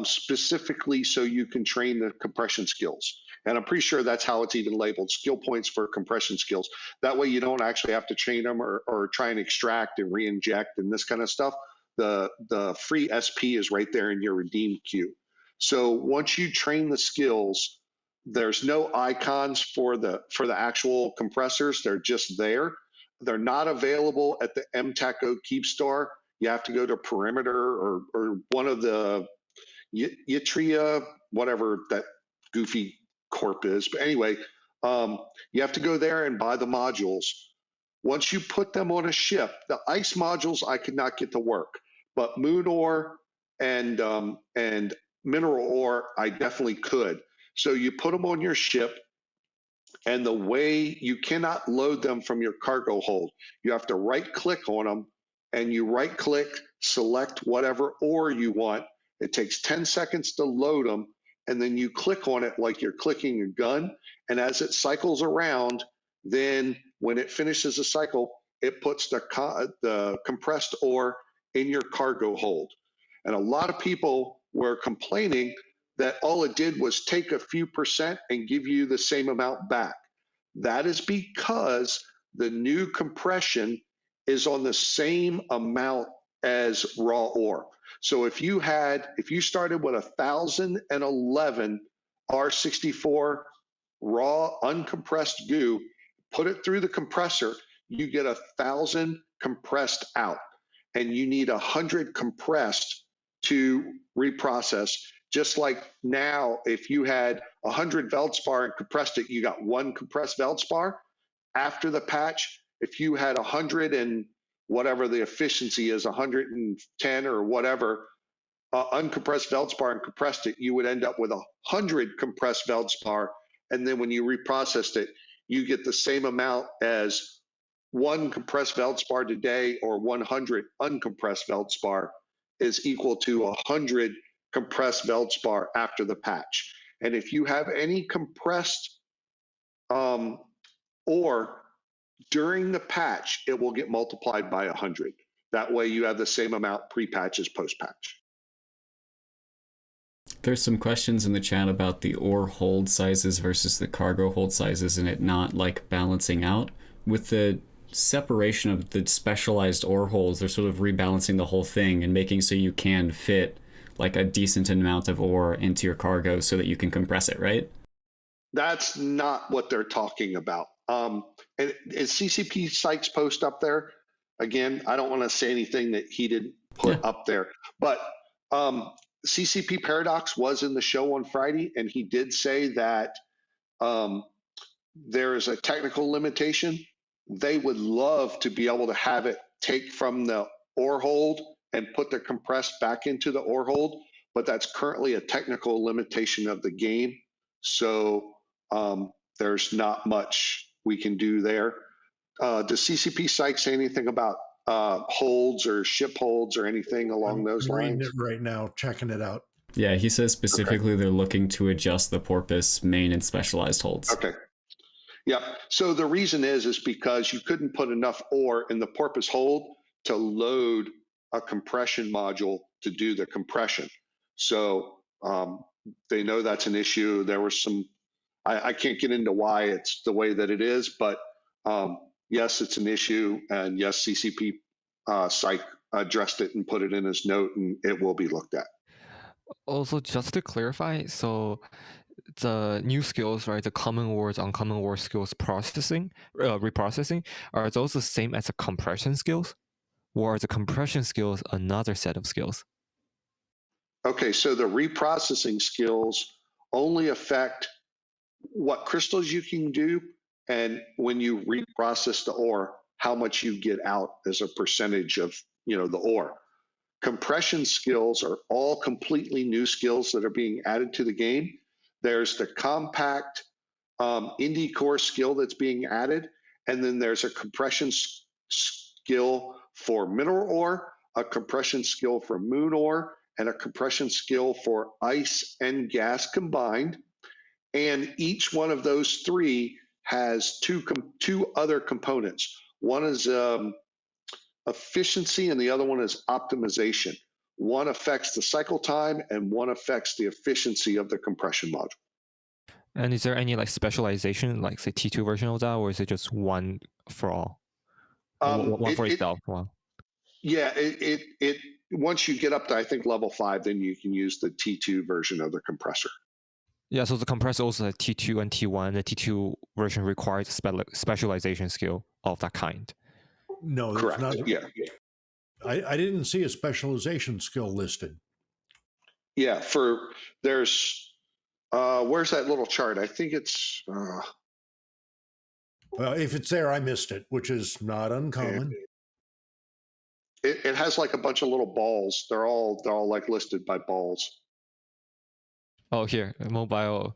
specifically so you can train the compression skills. And I'm pretty sure that's how it's even labeled, skill points for compression skills. That way you don't actually have to train them or try and extract and re-inject and this kind of stuff. The free SP is right there in your redeem queue. So once you train the skills, there's no icons for the actual compressors. They're just there. They're not available at the MTACO Keep Store. You have to go to Perimeter or one of the Ytria, whatever that goofy corp is. But anyway, you have to go there and buy the modules. Once you put them on a ship, the ice modules I could not get to work, but moon ore and mineral ore I definitely could. So you put them on your ship, and the way you cannot load them from your cargo hold, you have to right click on them, and you right click, select whatever ore you want. It takes 10 seconds to load them, and then you click on it like you're clicking a gun. And as it cycles around, then when it finishes a cycle, it puts the compressed ore in your cargo hold. And a lot of people were complaining that all it did was take a few percent and give you the same amount back. That is because the new compression is on the same amount as raw ore. So if you started with 1,011 R64 raw uncompressed goo, put it through the compressor, you get 1,000 compressed out, and you need 100 compressed to reprocess. Just like now, if you had 100 Veldspar and compressed it, you got 1 compressed Veldspar. After the patch, if you had 100 and whatever the efficiency is, 110 or whatever, uncompressed Veldspar and compressed it, you would end up with 100 compressed Veldspar. And then when you reprocessed it, you get the same amount as 1 compressed Veldspar today, or 100 uncompressed Veldspar is equal to 100 compressed Veldspar after the patch. And if you have any compressed ore during the patch, it will get multiplied by 100. That way you have the same amount pre-patch as post-patch. There's some questions in the chat about the ore hold sizes versus the cargo hold sizes and it not like balancing out. With the separation of the specialized ore holds, they're sort of rebalancing the whole thing and making so you can fit like a decent amount of ore into your cargo so that you can compress it, right? That's not what they're talking about. And is CCP Sykes post up there? Again, I don't want to say anything that he didn't put up there, but CCP Paradox was in the show on Friday, and he did say that there is a technical limitation. They would love to be able to have it take from the ore hold and put the compressed back into the ore hold, but that's currently a technical limitation of the game. So there's not much we can do there. Does CCP Sykes say anything about holds or ship holds or anything along those lines? I'm reading it right now, checking it out. Yeah, he says specifically they're looking to adjust the porpoise main and specialized holds. Okay. Yeah. So the reason is because you couldn't put enough ore in the porpoise hold to load a compression module to do the compression. So they know that's an issue. There was some, I can't get into why it's the way that it is, but yes, it's an issue. And yes, CCP Psych addressed it and put it in his note, and it will be looked at. Also, just to clarify, so the new skills, right, the common words, uncommon word skills processing, reprocessing, are those the same as the compression skills? Or are the compression skills another set of skills? Okay, so the reprocessing skills only affect what crystals you can do, and when you reprocess the ore, how much you get out as a percentage of the ore. Compression skills are all completely new skills that are being added to the game. There's the compact indie core skill that's being added, and then there's a compression skill for mineral ore, a compression skill for moon ore, and a compression skill for ice and gas combined. And each one of those three has two other components. One is efficiency, and the other one is optimization. One affects the cycle time, and one affects the efficiency of the compression module. And is there any like specialization, like say T2 version of that, or is it just one for all? One for itself? Wow. Yeah, it once you get up to, I think, level 5, then you can use the T2 version of the compressor. Yeah, so the compressor also has T2 and T1. The T2 version requires a specialization skill of that kind. No, correct. Not, yeah. I didn't see a specialization skill listed. Yeah, there's where's that little chart? I think it's well, if it's there, I missed it, which is not uncommon. It has like a bunch of little balls. They're all like listed by balls. Oh, here, mobile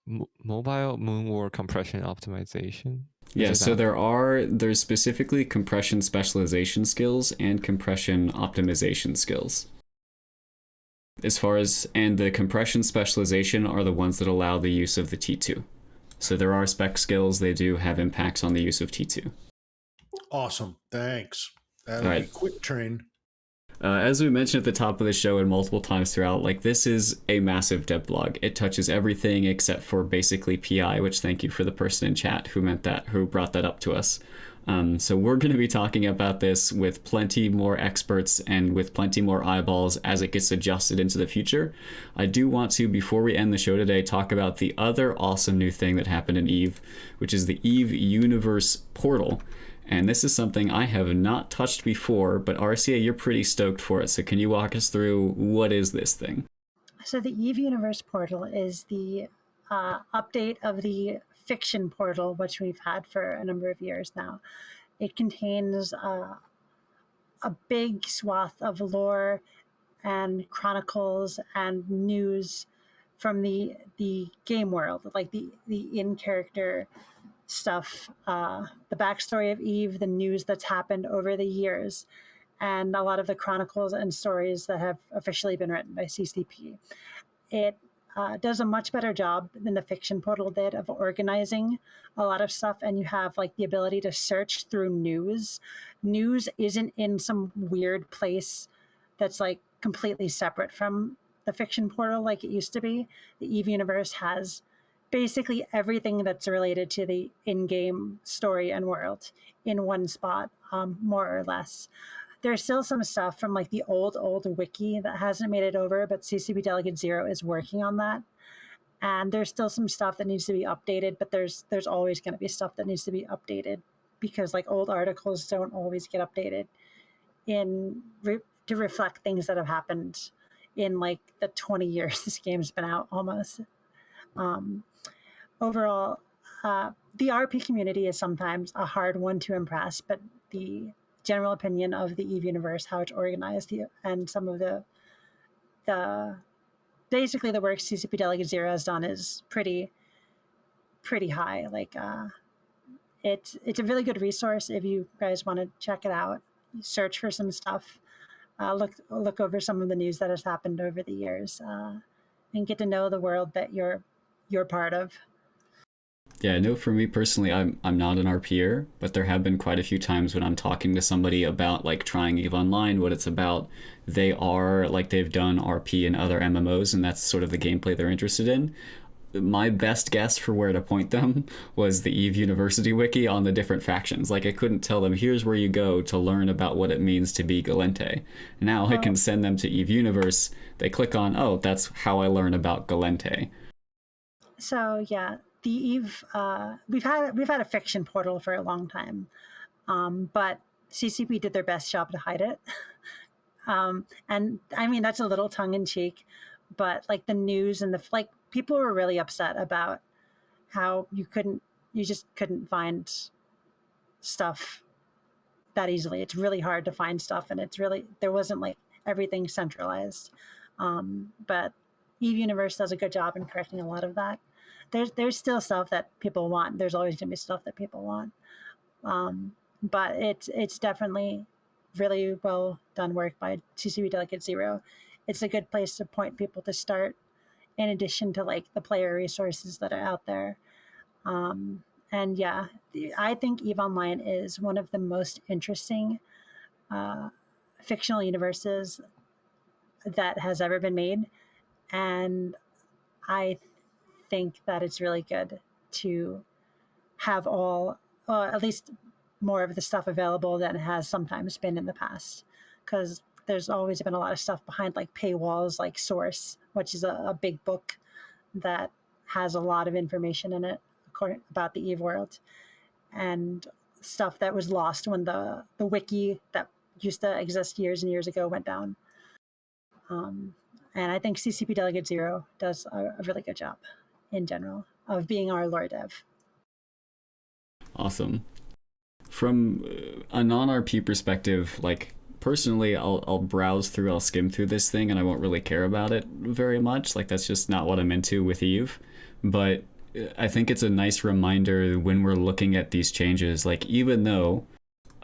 moon ore compression optimization. Yeah, so there's specifically compression specialization skills and compression optimization skills. And the compression specialization are the ones that allow the use of the T2. So there are spec skills, they do have impacts on the use of T2. Awesome, thanks. That'll be quick train. As we mentioned at the top of the show and multiple times throughout, like, this is a massive dev blog. It touches everything except for basically PI, which thank you for the person in chat who brought that up to us. So we're going to be talking about this with plenty more experts and with plenty more eyeballs as it gets adjusted into the future. I do want to, before we end the show today, talk about the other awesome new thing that happened in EVE, which is the EVE Universe portal. And this is something I have not touched before, but Arsia, you're pretty stoked for it. So can you walk us through what is this thing? So the EVE Universe portal is the update of the fiction portal, which we've had for a number of years now. It contains a big swath of lore and chronicles and news from the game world, like the in-character stuff, the backstory of EVE, the news that's happened over the years, and a lot of the chronicles and stories that have officially been written by CCP. It does a much better job than the fiction portal did of organizing a lot of stuff, and you have like the ability to search through news. News isn't in some weird place that's like completely separate from the fiction portal like it used to be. The EVE universe has basically everything that's related to the in-game story and world in one spot, more or less. There's still some stuff from like the old wiki that hasn't made it over, but CCP Delegate 0 is working on that. And there's still some stuff that needs to be updated, but there's always going to be stuff that needs to be updated because like old articles don't always get updated to reflect things that have happened in like the 20 years this game's been out almost. Overall, the RP community is sometimes a hard one to impress, but the general opinion of the EVE universe, how it's organized, and some of the basically the work CCP Delegate 0 has done is pretty high. Like it's a really good resource if you guys want to check it out. Search for some stuff, look over some of the news that has happened over the years, and get to know the world that you're part of. Yeah, I know for me personally, I'm not an RPer, but there have been quite a few times when I'm talking to somebody about like trying EVE Online, what it's about. They are like, they've done RP and other MMOs, and that's sort of the gameplay they're interested in. My best guess for where to point them was the EVE University wiki on the different factions. Like, I couldn't tell them, here's where you go to learn about what it means to be Galente. Now I can send them to EVE Universe. They click on, oh, that's how I learn about Galente. So yeah, the EVE, we've had a fiction portal for a long time, but CCP did their best job to hide it. And I mean, that's a little tongue in cheek, but like the news and people were really upset about how you just couldn't find stuff that easily. It's really hard to find stuff, and there wasn't like everything centralized. But EVE Universe does a good job in correcting a lot of that. there's still stuff that people want. There's always going to be stuff that people want. But it's definitely really well done work by CCP Delegate Zero. It's a good place to point people to start, in addition to like the player resources that are out there. And yeah, I think EVE Online is one of the most interesting fictional universes that has ever been made. And I think that it's really good to have all, at least more of the stuff available than it has sometimes been in the past. Because there's always been a lot of stuff behind like paywalls, like Source, which is a big book that has a lot of information in it about the EVE world, and stuff that was lost when the wiki that used to exist years and years ago went down. And I think CCP Delegate Zero does a really good job in general of being our lore dev. Awesome. From a non-RP perspective, like personally, I'll browse through, I'll skim through this thing, and I won't really care about it very much. Like that's just not what I'm into with EVE. But I think it's a nice reminder when we're looking at these changes. Like even though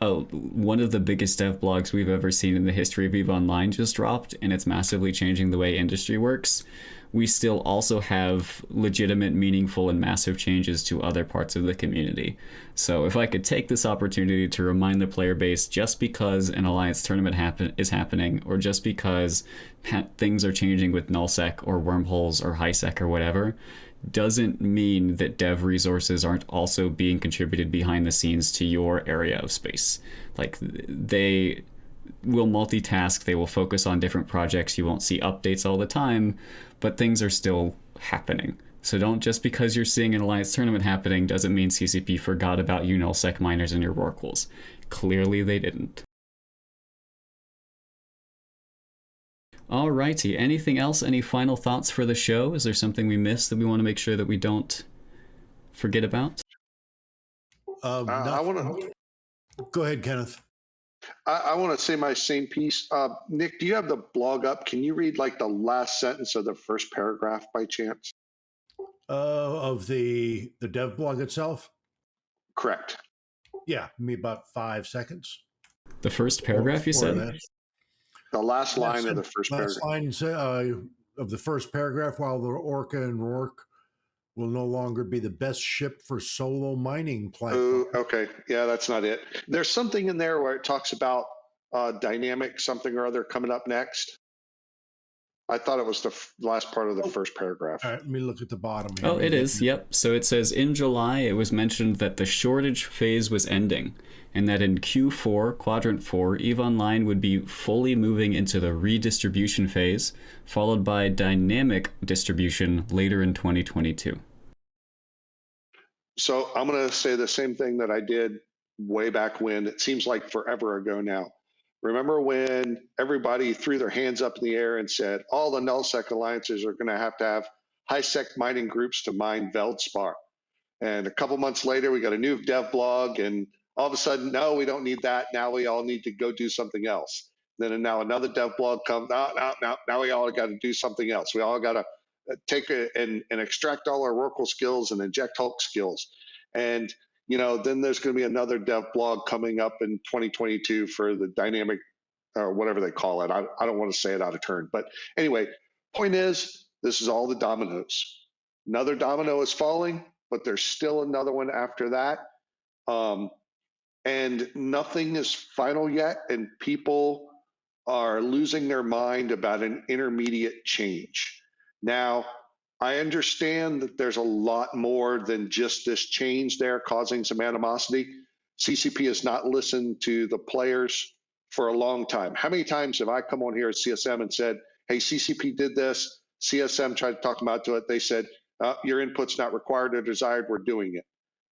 one of the biggest dev blogs we've ever seen in the history of EVE Online just dropped, and it's massively changing the way industry works, we still also have legitimate, meaningful, and massive changes to other parts of the community. So if I could take this opportunity to remind the player base, just because an Alliance tournament is happening, or just because things are changing with nullsec or wormholes or HiSec or whatever, doesn't mean that dev resources aren't also being contributed behind the scenes to your area of space. Like they will multitask, they will focus on different projects, you won't see updates all the time, but things are still happening. So don't, just because you're seeing an Alliance tournament happening doesn't mean CCP forgot about you nullsec miners and your rorquals. Clearly they didn't. Alrighty, anything else? Any final thoughts for the show? Is there something we missed that we want to make sure that we don't forget about? I want to Go ahead, Kenneth. I want to say my same piece. Nick, do you have the blog up? Can you read like the last sentence of the first paragraph by chance? Of the dev blog itself? Correct. Yeah, maybe about 5 seconds. The first paragraph, you said? The last line of the first paragraph. Last line of the first paragraph, while the Orca and Rourke will no longer be the best ship for solo mining platform. Okay, yeah, that's not it. There's something in there where it talks about dynamic something or other coming up next. I thought it was the last part of the first paragraph. All right, let me look at the bottom here. Oh, it is, yep. So it says, in July, it was mentioned that the shortage phase was ending, and that in Q4, Quadrant 4, EVE Online would be fully moving into the redistribution phase, followed by dynamic distribution later in 2022. So I'm going to say the same thing that I did way back when. It seems like forever ago now. Remember when everybody threw their hands up in the air and said, all the nullsec alliances are going to have HiSec mining groups to mine Feldspar. And a couple months later, we got a new dev blog, and all of a sudden, no, we don't need that. Now we all need to go do something else. Then now another dev blog comes, now we all got to do something else. We all got to take and extract all our Rorqual skills and inject Hulk skills. And then there's going to be another dev blog coming up in 2022 for the dynamic, or whatever they call it. I don't want to say it out of turn. But anyway, point is, this is all the dominoes. Another domino is falling, but there's still another one after that. And nothing is final yet, and people are losing their mind about an intermediate change. Now, I understand that there's a lot more than just this change there causing some animosity. CCP has not listened to the players for a long time. How many times have I come on here at CSM and said, hey, CCP did this, CSM tried to talk them out to it, they said, your input's not required or desired, we're doing it,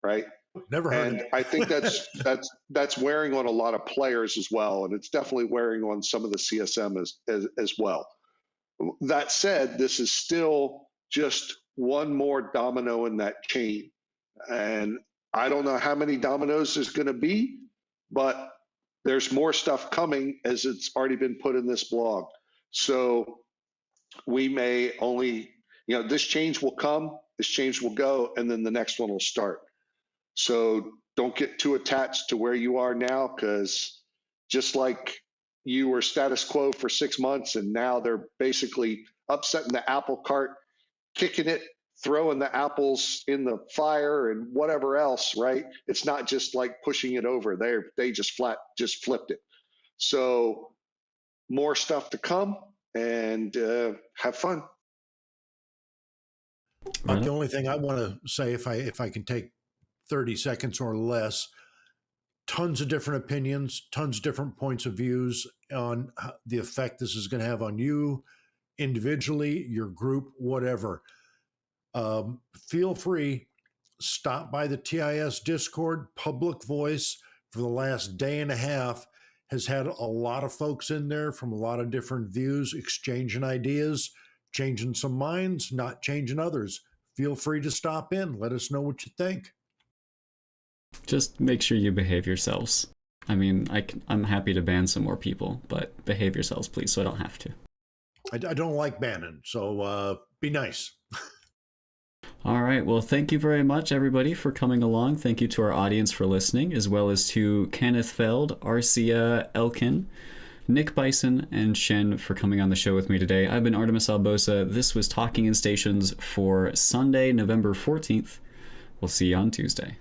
right? Never heard and it. I think that's wearing on a lot of players as well, and it's definitely wearing on some of the CSM as well. That said, this is still just one more domino in that chain, and I don't know how many dominoes there's going to be, but there's more stuff coming as it's already been put in this blog. So we may only, this change will come. this change will go, and then the next one will start. So don't get too attached to where you are now, because just like you were status quo for 6 months and now they're basically upsetting the apple cart, kicking it, throwing the apples in the fire and whatever else, right? It's not just like pushing it over. They just flipped it. So more stuff to come, and have fun. The only thing I want to say, if I can take 30 seconds or less, tons of different opinions, tons of different points of views on the effect this is going to have on you individually, your group, whatever. Feel free, stop by the TIS Discord. Public Voice for the last day and a half has had a lot of folks in there from a lot of different views, exchanging ideas, changing some minds, not changing others. Feel free to stop in. Let us know what you think. Just make sure you behave yourselves. I mean, I'm happy to ban some more people, but behave yourselves, please, so I don't have to. I don't like banning, so be nice. All right. Well, thank you very much, everybody, for coming along. Thank you to our audience for listening, as well as to Kenneth, Feld, Arsia, Elkin, Nick, Bison, and Shen for coming on the show with me today. I've been Artemis Albosa. This was Talking in Stations for Sunday, November 14th. We'll see you on Tuesday.